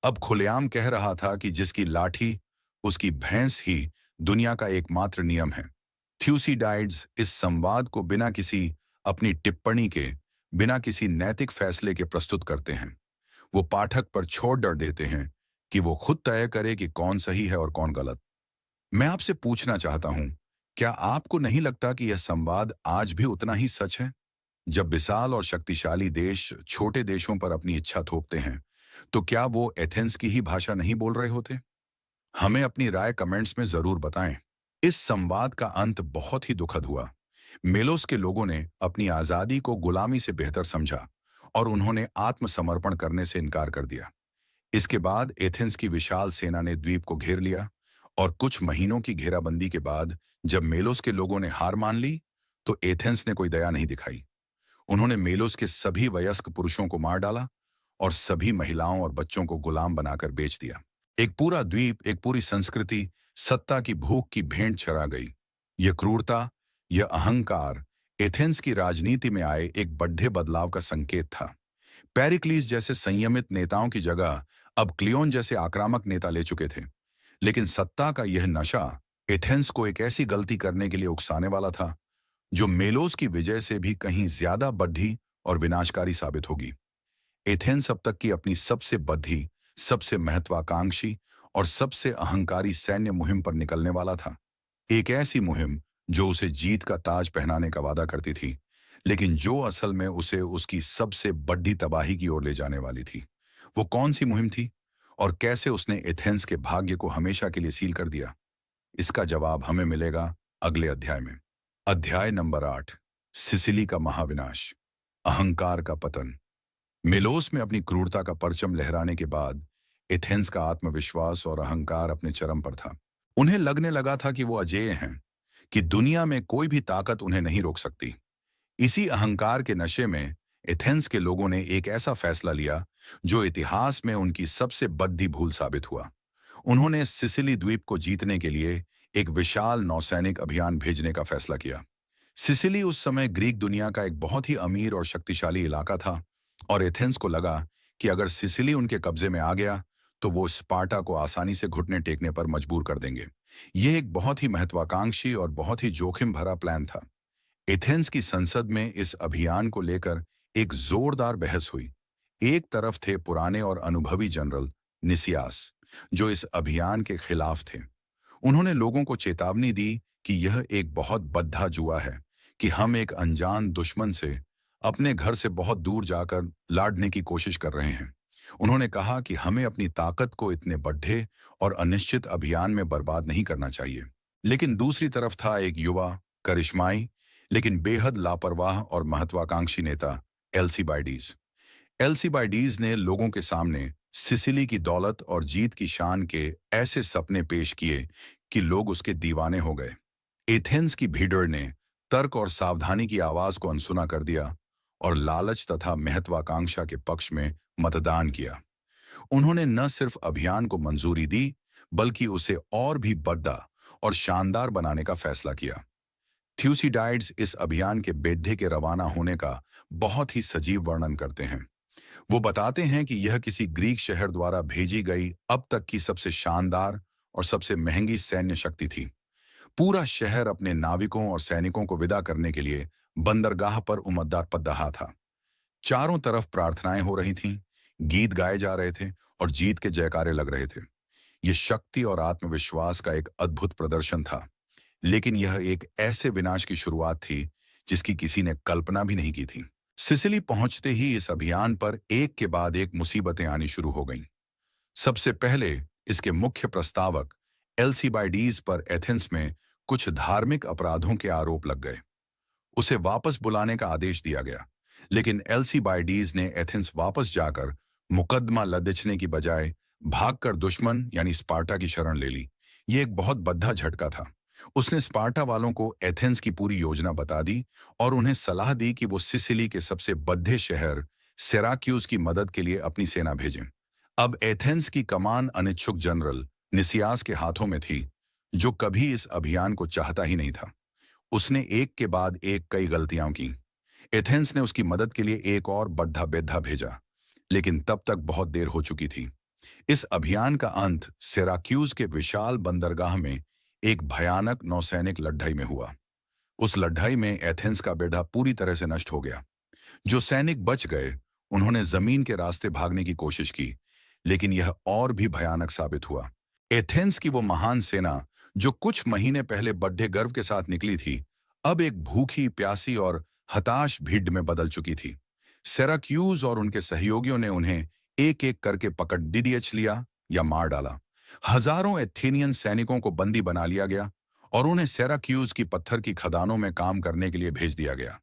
अब खुलेआम कह रहा था कि जिसकी लाठी उसकी भैंस ही दुनिया का एकमात्र नियम है। थ्यूसीडाइड्स इस संवाद को बिना किसी अपनी टिप्पणी के, बिना किसी नैतिक फैसले के प्रस्तुत करते हैं। वो पाठक पर छोड़ डर देते हैं कि वो खुद तय करे कि कौन सही है और कौन गलत। मैं आपसे पूछना चाहता हूं, क्या आपको नहीं लगता कि यह संवाद आज भी उतना ही सच है? जब विशाल और शक्तिशाली देश छोटे देशों पर अपनी इच्छा थोपते हैं, तो क्या वो एथेंस की ही भाषा नहीं बोल रहे होते? हमें अपनी राय कमेंट्स में जरूर बताएं। इस संवाद का अंत बहुत ही दुखद हुआ। मेलोस के लोगों ने अपनी आजादी को गुलामी से बेहतर समझा और उन्होंने आत्मसमर्पण करने से इनकार कर दिया। इसके बाद एथेंस की विशाल सेना ने द्वीप को घेर लिया, और कुछ महीनों की घेराबंदी के बाद जब मेलोस के लोगों ने हार मान ली, तो एथेंस ने कोई दया नहीं दिखाई। उन्होंने मेलोस के सभी वयस्क पुरुषों को मार डाला और सभी महिलाओं और बच्चों को गुलाम बनाकर बेच दिया। एक पूरा द्वीप, एक पूरी संस्कृति सत्ता की भूख की भेंट चरा गई। यह क्रूरता, यह अहंकार एथेंस की राजनीति में आए एक बड़े बदलाव का संकेत था। पेरिक्लीस जैसे संयमित नेताओं की जगह अब क्लियोन जैसे आक्रामक नेता ले चुके थे। लेकिन सत्ता का यह नशा एथेंस को एक ऐसी गलती करने के लिए उकसाने वाला था, जो मेलोस की विजय से भी कहीं ज्यादा बढ़ी और विनाशकारी साबित होगी। एथेंस अब तक की अपनी सबसे बड़ी, सबसे महत्वाकांक्षी और सबसे अहंकारी सैन्य मुहिम पर निकलने वाला था। एक ऐसी मुहिम जो उसे जीत का ताज पहनाने का वादा करती थी, लेकिन जो असल में उसे उसकी सबसे बड़ी तबाही की ओर ले जाने वाली थी। वो कौन सी मुहिम थी और कैसे उसने एथेंस के भाग्य को हमेशा के लिए सील कर दिया? इसका जवाब हमें मिलेगा अगले अध्याय में। अध्याय नंबर 8, सिसिली का महाविनाश, अहंकार का पतन। मेलोस में अपनी क्रूरता का परचम लहराने के बाद एथेंस का आत्मविश्वास और अहंकार अपने चरम पर था। उन्हें लगने लगा था कि वो अजेय हैं, कि दुनिया में कोई भी ताकत उन्हें नहीं रोक सकती। इसी अहंकार के नशे में एथेंस के लोगों ने एक ऐसा फैसला लिया जो इतिहास में उनकी सबसे बड़ी भूल साबित हुआ। उन्होंने सिसिली द्वीप को जीतने के लिए एक विशाल नौसैनिक अभियान भेजने का फैसला किया। सिसिली उस समय ग्रीक दुनिया का एक बहुत ही अमीर और शक्तिशाली इलाका था, और एथेंस को लगा कि अगर सिसिली उनके कब्जे में आ गया, तो वो स्पार्टा को आसानी से घुटने टेकने पर मजबूर कर देंगे। यह एक बहुत ही महत्वाकांक्षी और बहुत ही जोखिम भरा प्लान था। एथेंस की संसद में इस अभियान को लेकर एक जोरदार बहस हुई। एक तरफ थे पुराने और अनुभवी जनरल निसियास, जो इस अभियान के खिलाफ थे। उन्होंने लोगों को चेतावनी दी कि यह एक बहुत बद्धा जुआ है, कि हम एक अनजान दुश्मन से अपने घर से बहुत दूर जाकर लड़ने की कोशिश कर रहे हैं। उन्होंने कहा कि हमें अपनी ताकत को इतने बड़े और अनिश्चित अभियान में बर्बाद नहीं करना चाहिए। लेकिन दूसरी तरफ था एक युवा, करिश्माई, लेकिन बेहद लापरवाह और महत्वाकांक्षी नेता, एल्सिबाइडीज। एल्सिबाइडीज ने लोगों के सामने सिसिली की दौलत और जीत की शान के ऐसे सपने पेश किए कि लोग उसके दीवाने हो गए। एथेंस की भीड़ ने तर्क और सावधानी की आवाज को अनसुना कर दिया और लालच तथा महत्वाकांक्षा के पक्ष में मतदान किया। उन्होंने न सिर्फ अभियान को मंजूरी दी, बल्कि उसे और भी बड़ा और शानदार बनाने का फैसला किया। थ्यूसिडाइड्स इस अभियान के बेद्धे के रवाना होने का बहुत ही सजीव वर्णन करते हैं। वो बताते हैं कि यह किसी ग्रीक शहर द्वारा भेजी गई अब तक की सबसे शानदार और सबसे महंगी सैन्य शक्ति थी। पूरा शहर अपने नाविकों और सैनिकों को विदा करने के लिए बंदरगाह पर उमद्दा पद्दहा था। चारों तरफ प्रार्थनाएं हो रही थीं, गीत गाए जा रहे थे और जीत के जयकारे लग रहे थे। यह शक्ति और आत्मविश्वास का एक अद्भुत प्रदर्शन था, लेकिन यह एक ऐसे विनाश की शुरुआत थी जिसकी किसी ने कल्पना भी नहीं की थी। सिसिली पहुंचते ही इस अभियान पर एक के बाद एक मुसीबतें आनी शुरू हो गईं। सबसे पहले इसके मुख्य प्रस्तावक एल्सिबाइडीज पर एथेंस में कुछ धार्मिक अपराधों के आरोप लग गए। उसे वापस बुलाने का आदेश दिया गया, लेकिन एल्सिबाइडीज ने एथेंस वापस जाकर मुकदमा लदिचने की बजाय भागकर दुश्मन यानी स्पार्टा की शरण ले ली। यह एक बहुत बद्धा झटका था। उसने स्पार्टा वालों को एथेंस की पूरी योजना बता दी और उन्हें सलाह दी कि वो सिसिली के सबसे बद्धे शहर सिराक्यूज की मदद के लिए अपनी सेना भेजें। अब एथेंस की कमान अनिच्छुक जनरल निसियास के हाथों में थी, जो कभी इस अभियान को चाहता ही नहीं था। उसने एक के बाद एक कई गलतियां की। एथेंस ने उसकी मदद के लिए एक और बद्धा बेद्धा भेजा, लेकिन तब तक बहुत देर हो चुकी थी। इस अभियान का अंत सिराक्यूज के विशाल बंदरगाह में एक भयानक नौसैनिक लड़ाई में हुआ। उस लड़ाई में एथेंस का बेड़ा पूरी तरह से नष्ट हो गया। जो सैनिक बच गए, उन्होंने जमीन के रास्ते भागने की कोशिश की, लेकिन यह और भी भयानक साबित हुआ। एथेंस की वो महान सेना, जो कुछ महीने पहले बड्ढे गर्व के साथ निकली थी, अब एक भूखी, प्यासी और हताश भीड़ में बदल चुकी थी। सिराक्यूज और उनके सहयोगियों ने उन्हें एक एक करके पकड़ डिडियच लिया या मार डाला। हजारों एथेनियन सैनिकों को बंदी बना लिया गया और उन्हें सिराक्यूज की पत्थर की खदानों में काम करने के लिए भेज दिया गया,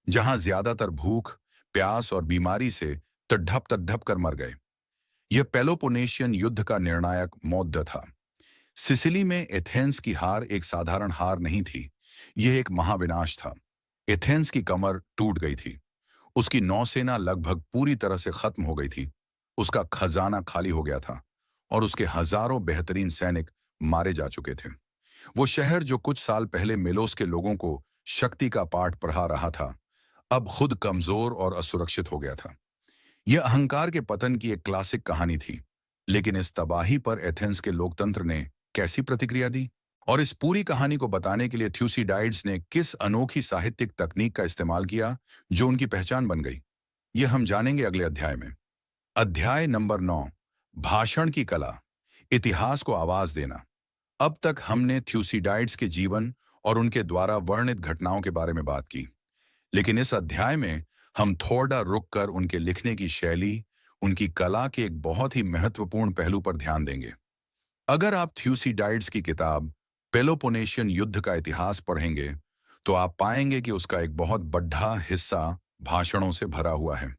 जहां ज्यादातर भूख, प्यास और बीमारी से तड़प कर मर गए। यह पेलोपोनेशियन युद्ध का निर्णायक मौद्य था। सिसिली में एथेंस की हार एक साधारण हार नहीं थी, यह एक महाविनाश था। एथेंस की कमर टूट गई थी। उसकी नौसेना लगभग पूरी तरह से खत्म हो गई थी। उसका खजाना खाली हो गया था और उसके हजारों बेहतरीन सैनिक मारे जा चुके थे। वो शहर जो कुछ साल पहले मिलोस के लोगों को शक्ति का पाठ पढ़ा रहा था, अब खुद कमजोर और असुरक्षित हो गया था। यह अहंकार के पतन की एक क्लासिक कहानी थी, लेकिन इस तबाही पर एथेंस के लोकतंत्र ने कैसी प्रतिक्रिया दी और इस पूरी कहानी को बताने के लिए थ्यूसिडाइड्स ने किस अनोखी साहित्यिक तकनीक का इस्तेमाल किया जो उनकी पहचान बन गई, यह हम जानेंगे अगले अध्याय में। अध्याय नंबर 9, भाषण की कला, इतिहास को आवाज देना। अब तक हमने थ्यूसिडाइड्स के जीवन और उनके द्वारा वर्णित घटनाओं के बारे में बात की, लेकिन इस अध्याय में हम थोड़ा रुककर उनके लिखने की शैली, उनकी कला के एक बहुत ही महत्वपूर्ण पहलू पर ध्यान देंगे। अगर आप थ्यूसिडाइड्स की किताब पेलोपोनेशियन युद्ध का इतिहास पढ़ेंगे, तो आप पाएंगे कि उसका एक बहुत बड़ा हिस्सा भाषणों से भरा हुआ है।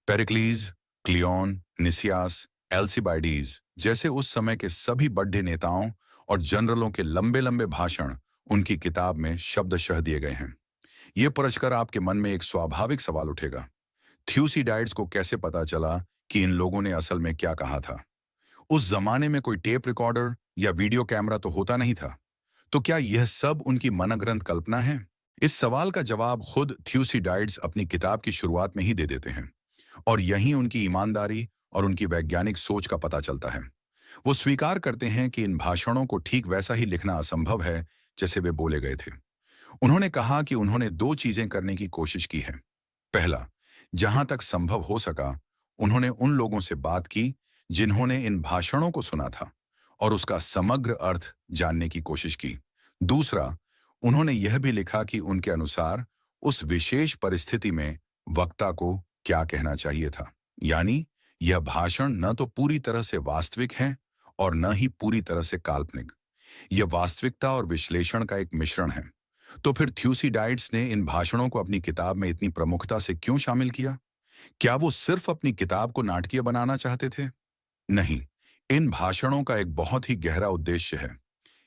पेरिक्लीज, क्लियोन, निसियास, एल्सिबाइडीज जैसे उस समय के सभी बड़े नेताओं और जनरलों के लंबे लंबे भाषण उनकी किताब में शब्दशः दिए गए हैं। ये पढ़कर आपके मन में एक स्वाभाविक सवाल उठेगा, थ्यूसिडाइड्स को कैसे पता चला कि इन लोगों ने असल में क्या कहा था? उस जमाने में कोई टेप रिकॉर्डर या वीडियो कैमरा तो होता नहीं था, तो क्या यह सब उनकी मनगढ़ंत कल्पना है? इस सवाल का जवाब खुद थ्यूसिडाइड्स अपनी किताब की शुरुआत में ही दे देते हैं, और यहीं उनकी ईमानदारी और उनकी वैज्ञानिक सोच का पता चलता है। वो स्वीकार करते हैं कि इन भाषणों को ठीक वैसा ही लिखना असंभव है जैसे वे बोले गए थे। उन्होंने कहा कि उन्होंने दो चीजें करने की कोशिश की है। पहला, जहां तक संभव हो सका, उन्होंने उन लोगों से बात की जिन्होंने इन भाषणों को सुना था और उसका समग्र अर्थ जानने की कोशिश की। दूसरा, उन्होंने यह भी लिखा कि उनके अनुसार उस विशेष परिस्थिति में वक्ता को क्या कहना चाहिए था। यानी यह भाषण न तो पूरी तरह से वास्तविक है और न ही पूरी तरह से काल्पनिक। यह वास्तविकता और विश्लेषण का एक मिश्रण है। तो फिर थ्यूसिडाइड्स ने इन भाषणों को अपनी किताब में इतनी प्रमुखता से क्यों शामिल किया? क्या वो सिर्फ अपनी किताब को नाटकीय बनाना चाहते थे? नहीं, इन भाषणों का एक बहुत ही गहरा उद्देश्य है।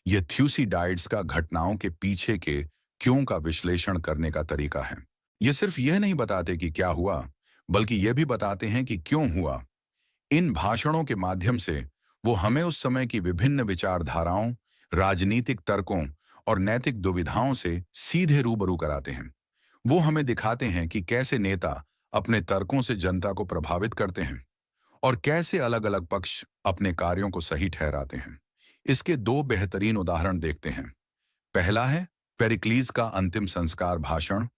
यह थ्यूसिडाइड्स का घटनाओं के पीछे के क्यों का विश्लेषण करने का तरीका है। ये सिर्फ यह नहीं बताते कि क्या हुआ, बल्कि यह भी बताते हैं कि क्यों हुआ। इन भाषणों के माध्यम से वो हमें उस समय की विभिन्न विचारधाराओं, राजनीतिक तर्कों और नैतिक दुविधाओं से सीधे रूबरू कराते हैं। वो हमें दिखाते हैं कि कैसे नेता अपने तर्कों से जनता को प्रभावित करते हैं और कैसे अलग अलग पक्ष अपने कार्यों को सही ठहराते हैं। इसके दो बेहतरीन उदाहरण देखते हैं। पहला है पेरिक्लीज का अंतिम संस्कार भाषण।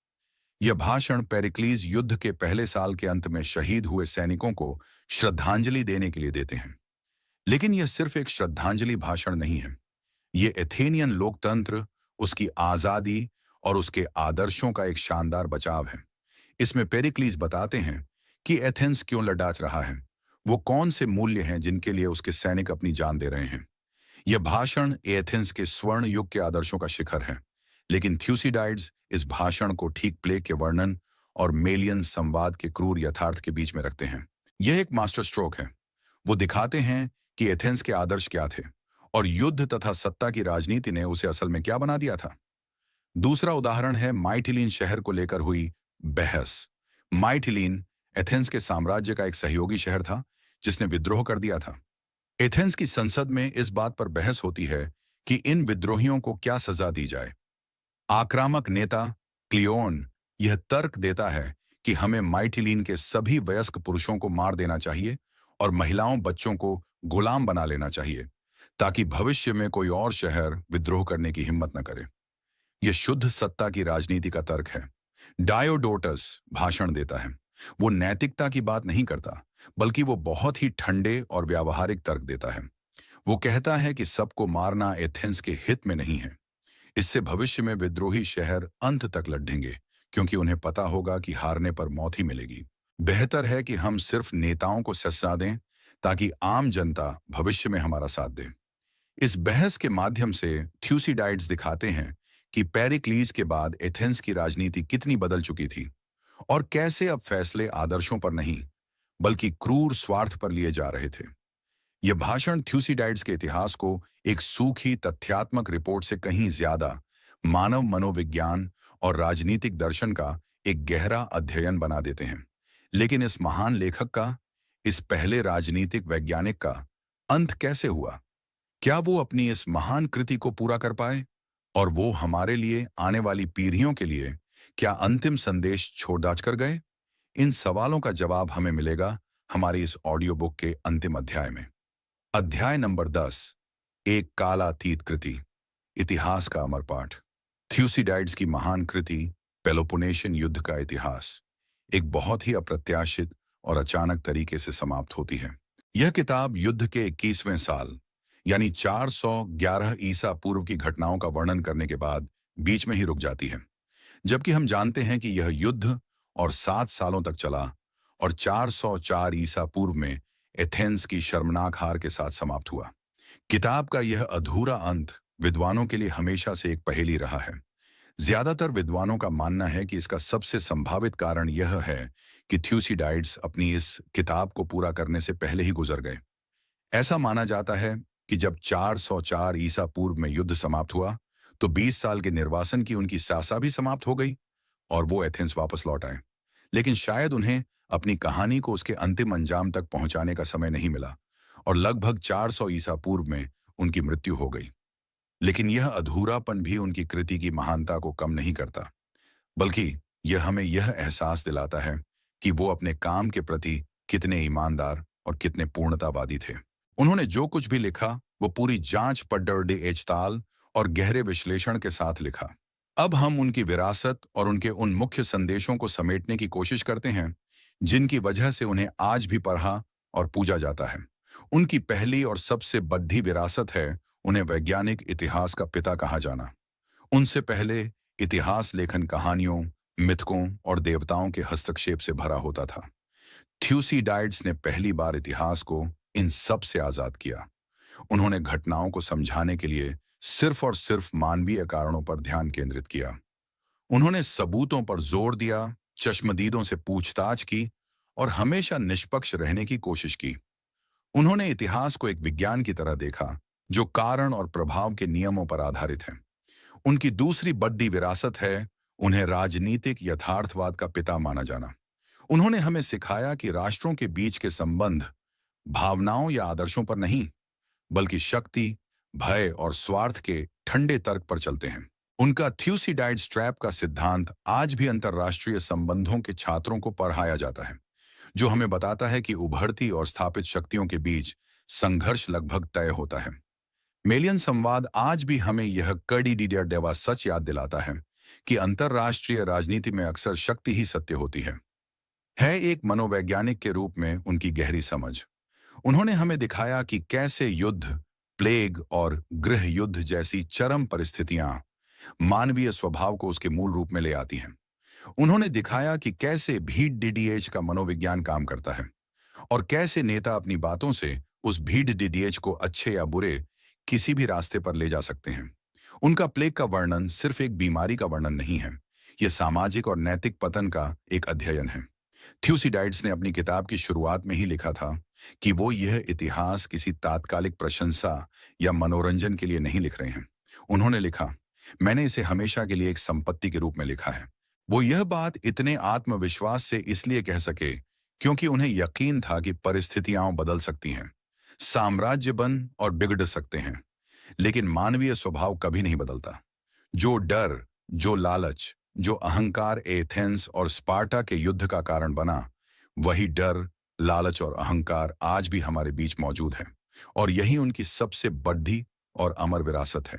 यह भाषण पेरिक्लीज युद्ध के पहले साल के अंत में शहीद हुए सैनिकों को श्रद्धांजलि देने के लिए देते हैं। लेकिन यह सिर्फ एक श्रद्धांजलि भाषण नहीं है। यह एथेनियन लोकतंत्र, उसकी आजादी और उसके आदर्शों का एक शानदार बचाव है। इसमें पेरिक्लीज बताते हैं कि एथेंस क्यों लड़ाच रहा है, वो कौन से मूल्य हैं जिनके लिए उसके सैनिक अपनी जान दे रहे हैं। यह भाषण एथेंस के स्वर्ण युग के आदर्शों का शिखर है। लेकिन थ्यूसिडाइड्स इस भाषण को ठीक प्लेग के वर्णन और मेलियन संवाद के क्रूर यथार्थ के बीच में रखते हैं। यह एक मास्टर स्ट्रोक है। वो दिखाते हैं कि एथेंस के आदर्श क्या थे और युद्ध तथा सत्ता की राजनीति ने उसे असल में क्या बना दिया था। दूसरा उदाहरण है माइटिलीन शहर को लेकर हुई बहस। माइटिलीन एथेंस के साम्राज्य का एक सहयोगी शहर था जिसने विद्रोह कर दिया था। एथेंस की संसद में इस बात पर बहस होती है कि इन विद्रोहियों को क्या सजा दी जाए। आक्रामक नेता क्लियोन यह तर्क देता है कि हमें माइटिलीन के सभी वयस्क पुरुषों को मार देना चाहिए और महिलाओं बच्चों को गुलाम बना लेना चाहिए ताकि भविष्य में कोई और शहर विद्रोह करने की हिम्मत न करे। यह शुद्ध सत्ता की राजनीति का तर्क है। डायोडोटस भाषण देता है। वो नैतिकता की बात नहीं करता, बल्कि वो बहुत ही ठंडे और व्यावहारिक तर्क देता है। वो कहता है कि सबको मारना एथेंस के हित में नहीं है। इससे भविष्य में विद्रोही शहर अंत तक लड़ेंगे, क्योंकि उन्हें पता होगा कि हारने पर मौत ही मिलेगी। बेहतर है कि हम सिर्फ नेताओं को सजा दें ताकि आम जनता भविष्य में हमारा साथ दे। इस बहस के माध्यम से थ्यूसिडाइड्स दिखाते हैं कि पेरिक्लीज के बाद एथेंस की राजनीति कितनी बदल चुकी थी और कैसे अब फैसले आदर्शों पर नहीं, बल्कि क्रूर स्वार्थ पर लिए जा रहे थे। यह भाषण थ्यूसिडाइड्स के इतिहास को एक सूखी तथ्यात्मक रिपोर्ट से कहीं ज्यादा मानव मनोविज्ञान और राजनीतिक दर्शन का एक गहरा अध्ययन बना देते हैं। लेकिन इस महान लेखक का, इस पहले राजनीतिक वैज्ञानिक का अंत कैसे हुआ? क्या वो अपनी इस महान कृति को पूरा कर पाए? और वो हमारे लिए, आने वाली पीढ़ियों के लिए क्या अंतिम संदेश छोड़ दाच कर गए? इन सवालों का जवाब हमें मिलेगा हमारी इस ऑडियो बुक के अंतिम अध्याय में। अध्याय नंबर 10, एक कालातीत कृति, इतिहास का अमर पाठ। थ्यूसिडाइड्स की महान कृति पेलोपोनेशियन युद्ध का इतिहास एक बहुत ही अप्रत्याशित और अचानक तरीके से समाप्त होती है। यह किताब युद्ध के 21वें साल यानी 411 ईसा पूर्व की घटनाओं का वर्णन करने के बाद बीच में ही रुक जाती है, जबकि हम जानते हैं कि यह युद्ध और 7 सालों तक चला और 404 ईसा पूर्व में एथेंस की शर्मनाक हार के साथ समाप्त हुआ। किताब का यह अधूरा अंत विद्वानों के लिए हमेशा से एक पहेली रहा है। ज्यादातर विद्वानों का मानना है कि इसका सबसे संभावित कारण यह है कि थ्यूसिडाइड्स अपनी इस किताब को पूरा करने से पहले ही गुजर गए। ऐसा माना जाता है कि जब 404 ईसा पूर्व में युद्ध समाप्त हुआ तो 20 साल के निर्वासन की उनकी सासा भी समाप्त हो गई और वो एथेंस वापस लौट आए। लेकिन शायद उन्हें अपनी कहानी को उसके अंतिम अंजाम तक पहुंचाने का समय नहीं मिला और लगभग 400 ईसा पूर्व में उनकी मृत्यु हो गई। लेकिन यह अधूरापन भी उनकी कृति की महानता को कम नहीं करता, बल्कि यह हमें यह एहसास दिलाता है कि वो अपने काम के प्रति कितने ईमानदार और कितने पूर्णतावादी थे। उन्होंने जो कुछ भी लिखा वो पूरी जांच पड़ताल एचताल और गहरे विश्लेषण के साथ लिखा। अब हम उनकी विरासत और उनके उन मुख्य संदेशों को समेटने की कोशिश करते हैं जिनकी वजह से उन्हें आज भी पढ़ा और पूजा जाता है। उनकी पहली और सबसे बड़ी विरासत है उन्हें वैज्ञानिक इतिहास का पिता कहा जाना। उनसे पहले इतिहास लेखन कहानियों, मिथकों और देवताओं के हस्तक्षेप से भरा होता था। थ्यूसिडाइड्स ने पहली बार इतिहास को इन सब से आजाद किया। उन्होंने घटनाओं को समझाने के लिए सिर्फ और सिर्फ मानवीय कारणों पर ध्यान केंद्रित किया। उन्होंने सबूतों पर जोर दिया, चश्मदीदों से पूछताछ की और हमेशा निष्पक्ष रहने की कोशिश की। उन्होंने इतिहास को एक विज्ञान की तरह देखा, जो कारण और प्रभाव के नियमों पर आधारित है। उनकी दूसरी बड़ी विरासत है उन्हें राजनीतिक यथार्थवाद का पिता माना जाना। उन्होंने हमें सिखाया कि राष्ट्रों के बीच के संबंध भावनाओं या आदर्शों पर नहीं, बल्कि शक्ति, भय और स्वार्थ के ठंडे तर्क पर चलते हैं। उनका थ्यूसिडाइड्स ट्रैप का सिद्धांत आज भी अंतर्राष्ट्रीय संबंधों के छात्रों को पढ़ाया जाता है, जो हमें बताता है कि उभरती और स्थापित शक्तियों के बीच संघर्ष लगभग तय होता है। मेलियन संवाद आज भी हमें यह कड़ी डीडर देवा सच याद दिलाता है कि अंतर्राष्ट्रीय राजनीति में अक्सर शक्ति ही सत्य होती है एक मनोवैज्ञानिक के रूप में उनकी गहरी समझ। उन्होंने हमें दिखाया कि कैसे युद्ध, प्लेग और गृह युद्ध जैसी चरम परिस्थितियां मानवीय स्वभाव को उसके मूल रूप में ले आती हैं। उन्होंने दिखाया कि कैसे भीड़ डीडीएच का मनोविज्ञान काम करता है और कैसे नेता अपनी बातों से उस भीड़ डीडीएच को अच्छे या बुरे किसी भी रास्ते पर ले जा सकते हैं। उनका प्लेग का वर्णन सिर्फ एक बीमारी का वर्णन नहीं है, यह सामाजिक और नैतिक पतन का एक अध्ययन है। थ्यूसिडाइड्स ने अपनी किताब की शुरुआत में ही लिखा था कि वो यह इतिहास किसी तात्कालिक प्रशंसा या मनोरंजन के लिए नहीं लिख रहे हैं। उन्होंने लिखा, मैंने इसे हमेशा के लिए एक संपत्ति के रूप में लिखा है। वो यह बात इतने आत्मविश्वास से इसलिए कह सके क्योंकि उन्हें यकीन था कि परिस्थितियां बदल सकती हैं, साम्राज्य बन और बिगड़ सकते हैं, लेकिन मानवीय स्वभाव कभी नहीं बदलता। जो डर, जो लालच, जो अहंकार एथेंस और स्पार्टा के युद्ध का कारण बना, वही डर, लालच और अहंकार आज भी हमारे बीच मौजूद है और यही उनकी सबसे बड़ी और अमर विरासत है।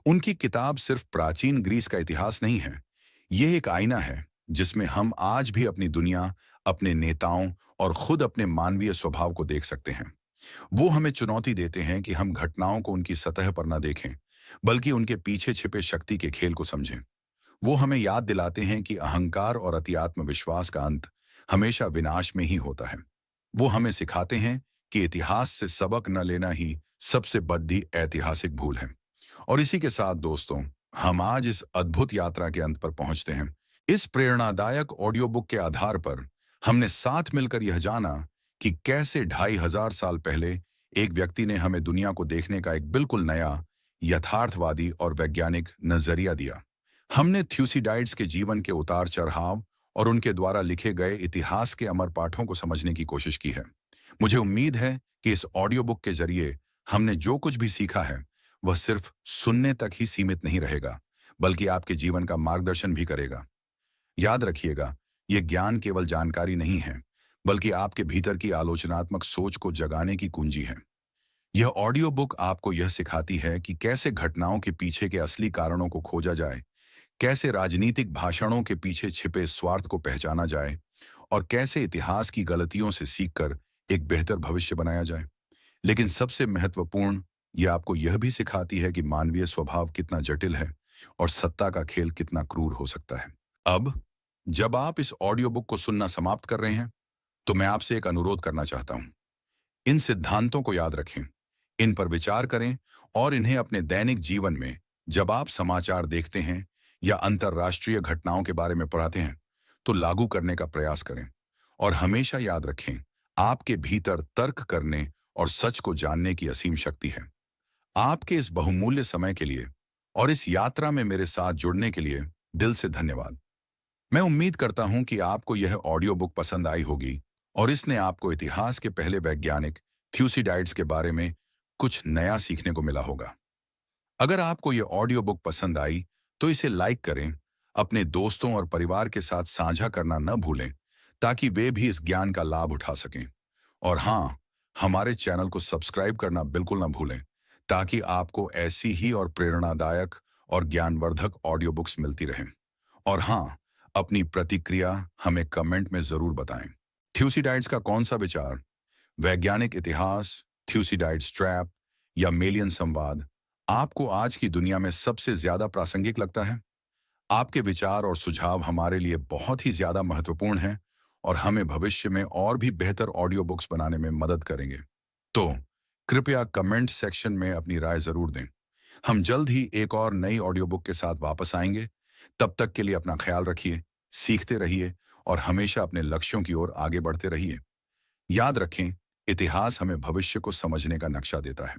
उनकी किताब सिर्फ प्राचीन ग्रीस का इतिहास नहीं है, यह एक आईना है जिसमें हम आज भी अपनी दुनिया, अपने नेताओं और खुद अपने मानवीय स्वभाव को देख सकते हैं। वो हमें चुनौती देते हैं कि हम घटनाओं को उनकी सतह पर न देखें, बल्कि उनके पीछे छिपे शक्ति के खेल को समझें। वो हमें याद दिलाते हैं कि अहंकार और अति आत्मविश्वास का अंत हमेशा विनाश में ही होता है। वो हमें सिखाते हैं कि इतिहास से सबक न लेना ही सबसे बड़ी ऐतिहासिक भूल है। और इसी के साथ दोस्तों, हम आज इस अद्भुत यात्रा के अंत पर पहुंचते हैं। इस प्रेरणादायक ऑडियो बुक के आधार पर हमने साथ मिलकर यह जाना कि कैसे 2500 साल पहले एक व्यक्ति ने हमें दुनिया को देखने का एक बिल्कुल नया, यथार्थवादी और वैज्ञानिक नजरिया दिया। हमने थ्यूसिडाइड्स के जीवन के उतार चढ़ाव और उनके द्वारा लिखे गए इतिहास के अमर पाठों को समझने की कोशिश की है। मुझे उम्मीद है कि इस ऑडियो बुक के जरिए हमने जो कुछ भी सीखा है वह सिर्फ सुनने तक ही सीमित नहीं रहेगा, बल्कि आपके जीवन का मार्गदर्शन भी करेगा। याद रखिएगा, यह ज्ञान केवल जानकारी नहीं है, बल्कि आपके भीतर की आलोचनात्मक सोच को जगाने की कुंजी है। यह ऑडियो बुक आपको यह सिखाती है कि कैसे घटनाओं के पीछे के असली कारणों को खोजा जाए, कैसे राजनीतिक भाषणों के पीछे छिपे स्वार्थ को पहचाना जाए और कैसे इतिहास की गलतियों से सीखकर एक बेहतर भविष्य बनाया जाए। लेकिन सबसे महत्वपूर्ण, यह आपको यह भी सिखाती है कि मानवीय स्वभाव कितना जटिल है और सत्ता का खेल कितना क्रूर हो सकता है। अब जब आप इस ऑडियो बुक को सुनना समाप्त कर रहे हैं, तो मैं आपसे एक अनुरोध करना चाहता हूं। इन सिद्धांतों को याद रखें, इन पर विचार करें और इन्हें अपने दैनिक जीवन में जब आप समाचार देखते हैं या अंतर्राष्ट्रीय घटनाओं के बारे में पढ़ाते हैं, तो लागू करने का प्रयास करें। और हमेशा याद रखें, आपके भीतर तर्क करने और सच को जानने की असीम शक्ति है। आपके इस बहुमूल्य समय के लिए और इस यात्रा में मेरे साथ जुड़ने के लिए दिल से धन्यवाद। मैं उम्मीद करता हूं कि आपको यह ऑडियो बुक पसंद आई होगी और इसने आपको इतिहास के पहले वैज्ञानिक थ्यूसिडाइड्स के बारे में कुछ नया सीखने को मिला होगा। अगर आपको यह ऑडियो बुक पसंद आई तो इसे लाइक करें, अपने दोस्तों और परिवार के साथ साझा करना न भूलें, ताकि वे भी इस ज्ञान का लाभ उठा सकें। और हाँ, हमारे चैनल को सब्सक्राइब करना बिल्कुल न भूलें, ताकि आपको ऐसी ही और प्रेरणादायक और ज्ञानवर्धक ऑडियो बुक्स मिलती रहें। और हाँ, अपनी प्रतिक्रिया हमें कमेंट में जरूर बताएं। थ्यूसिडाइड्स का कौन सा विचार, वैज्ञानिक इतिहास, थ्यूसिडाइड्स ट्रैप या मेलियन संवाद, आपको आज की दुनिया में सबसे ज्यादा प्रासंगिक लगता है? आपके विचार और सुझाव हमारे लिए बहुत ही ज्यादा महत्वपूर्ण हैं और हमें भविष्य में और भी बेहतर ऑडियो बुक्स बनाने में मदद करेंगे। तो कृपया कमेंट सेक्शन में अपनी राय जरूर दें। हम जल्द ही एक और नई ऑडियो बुक के साथ वापस आएंगे। तब तक के लिए अपना ख्याल रखिए, सीखते रहिए और हमेशा अपने लक्ष्यों की ओर आगे बढ़ते रहिए। याद रखें, इतिहास हमें भविष्य को समझने का नक्शा देता है।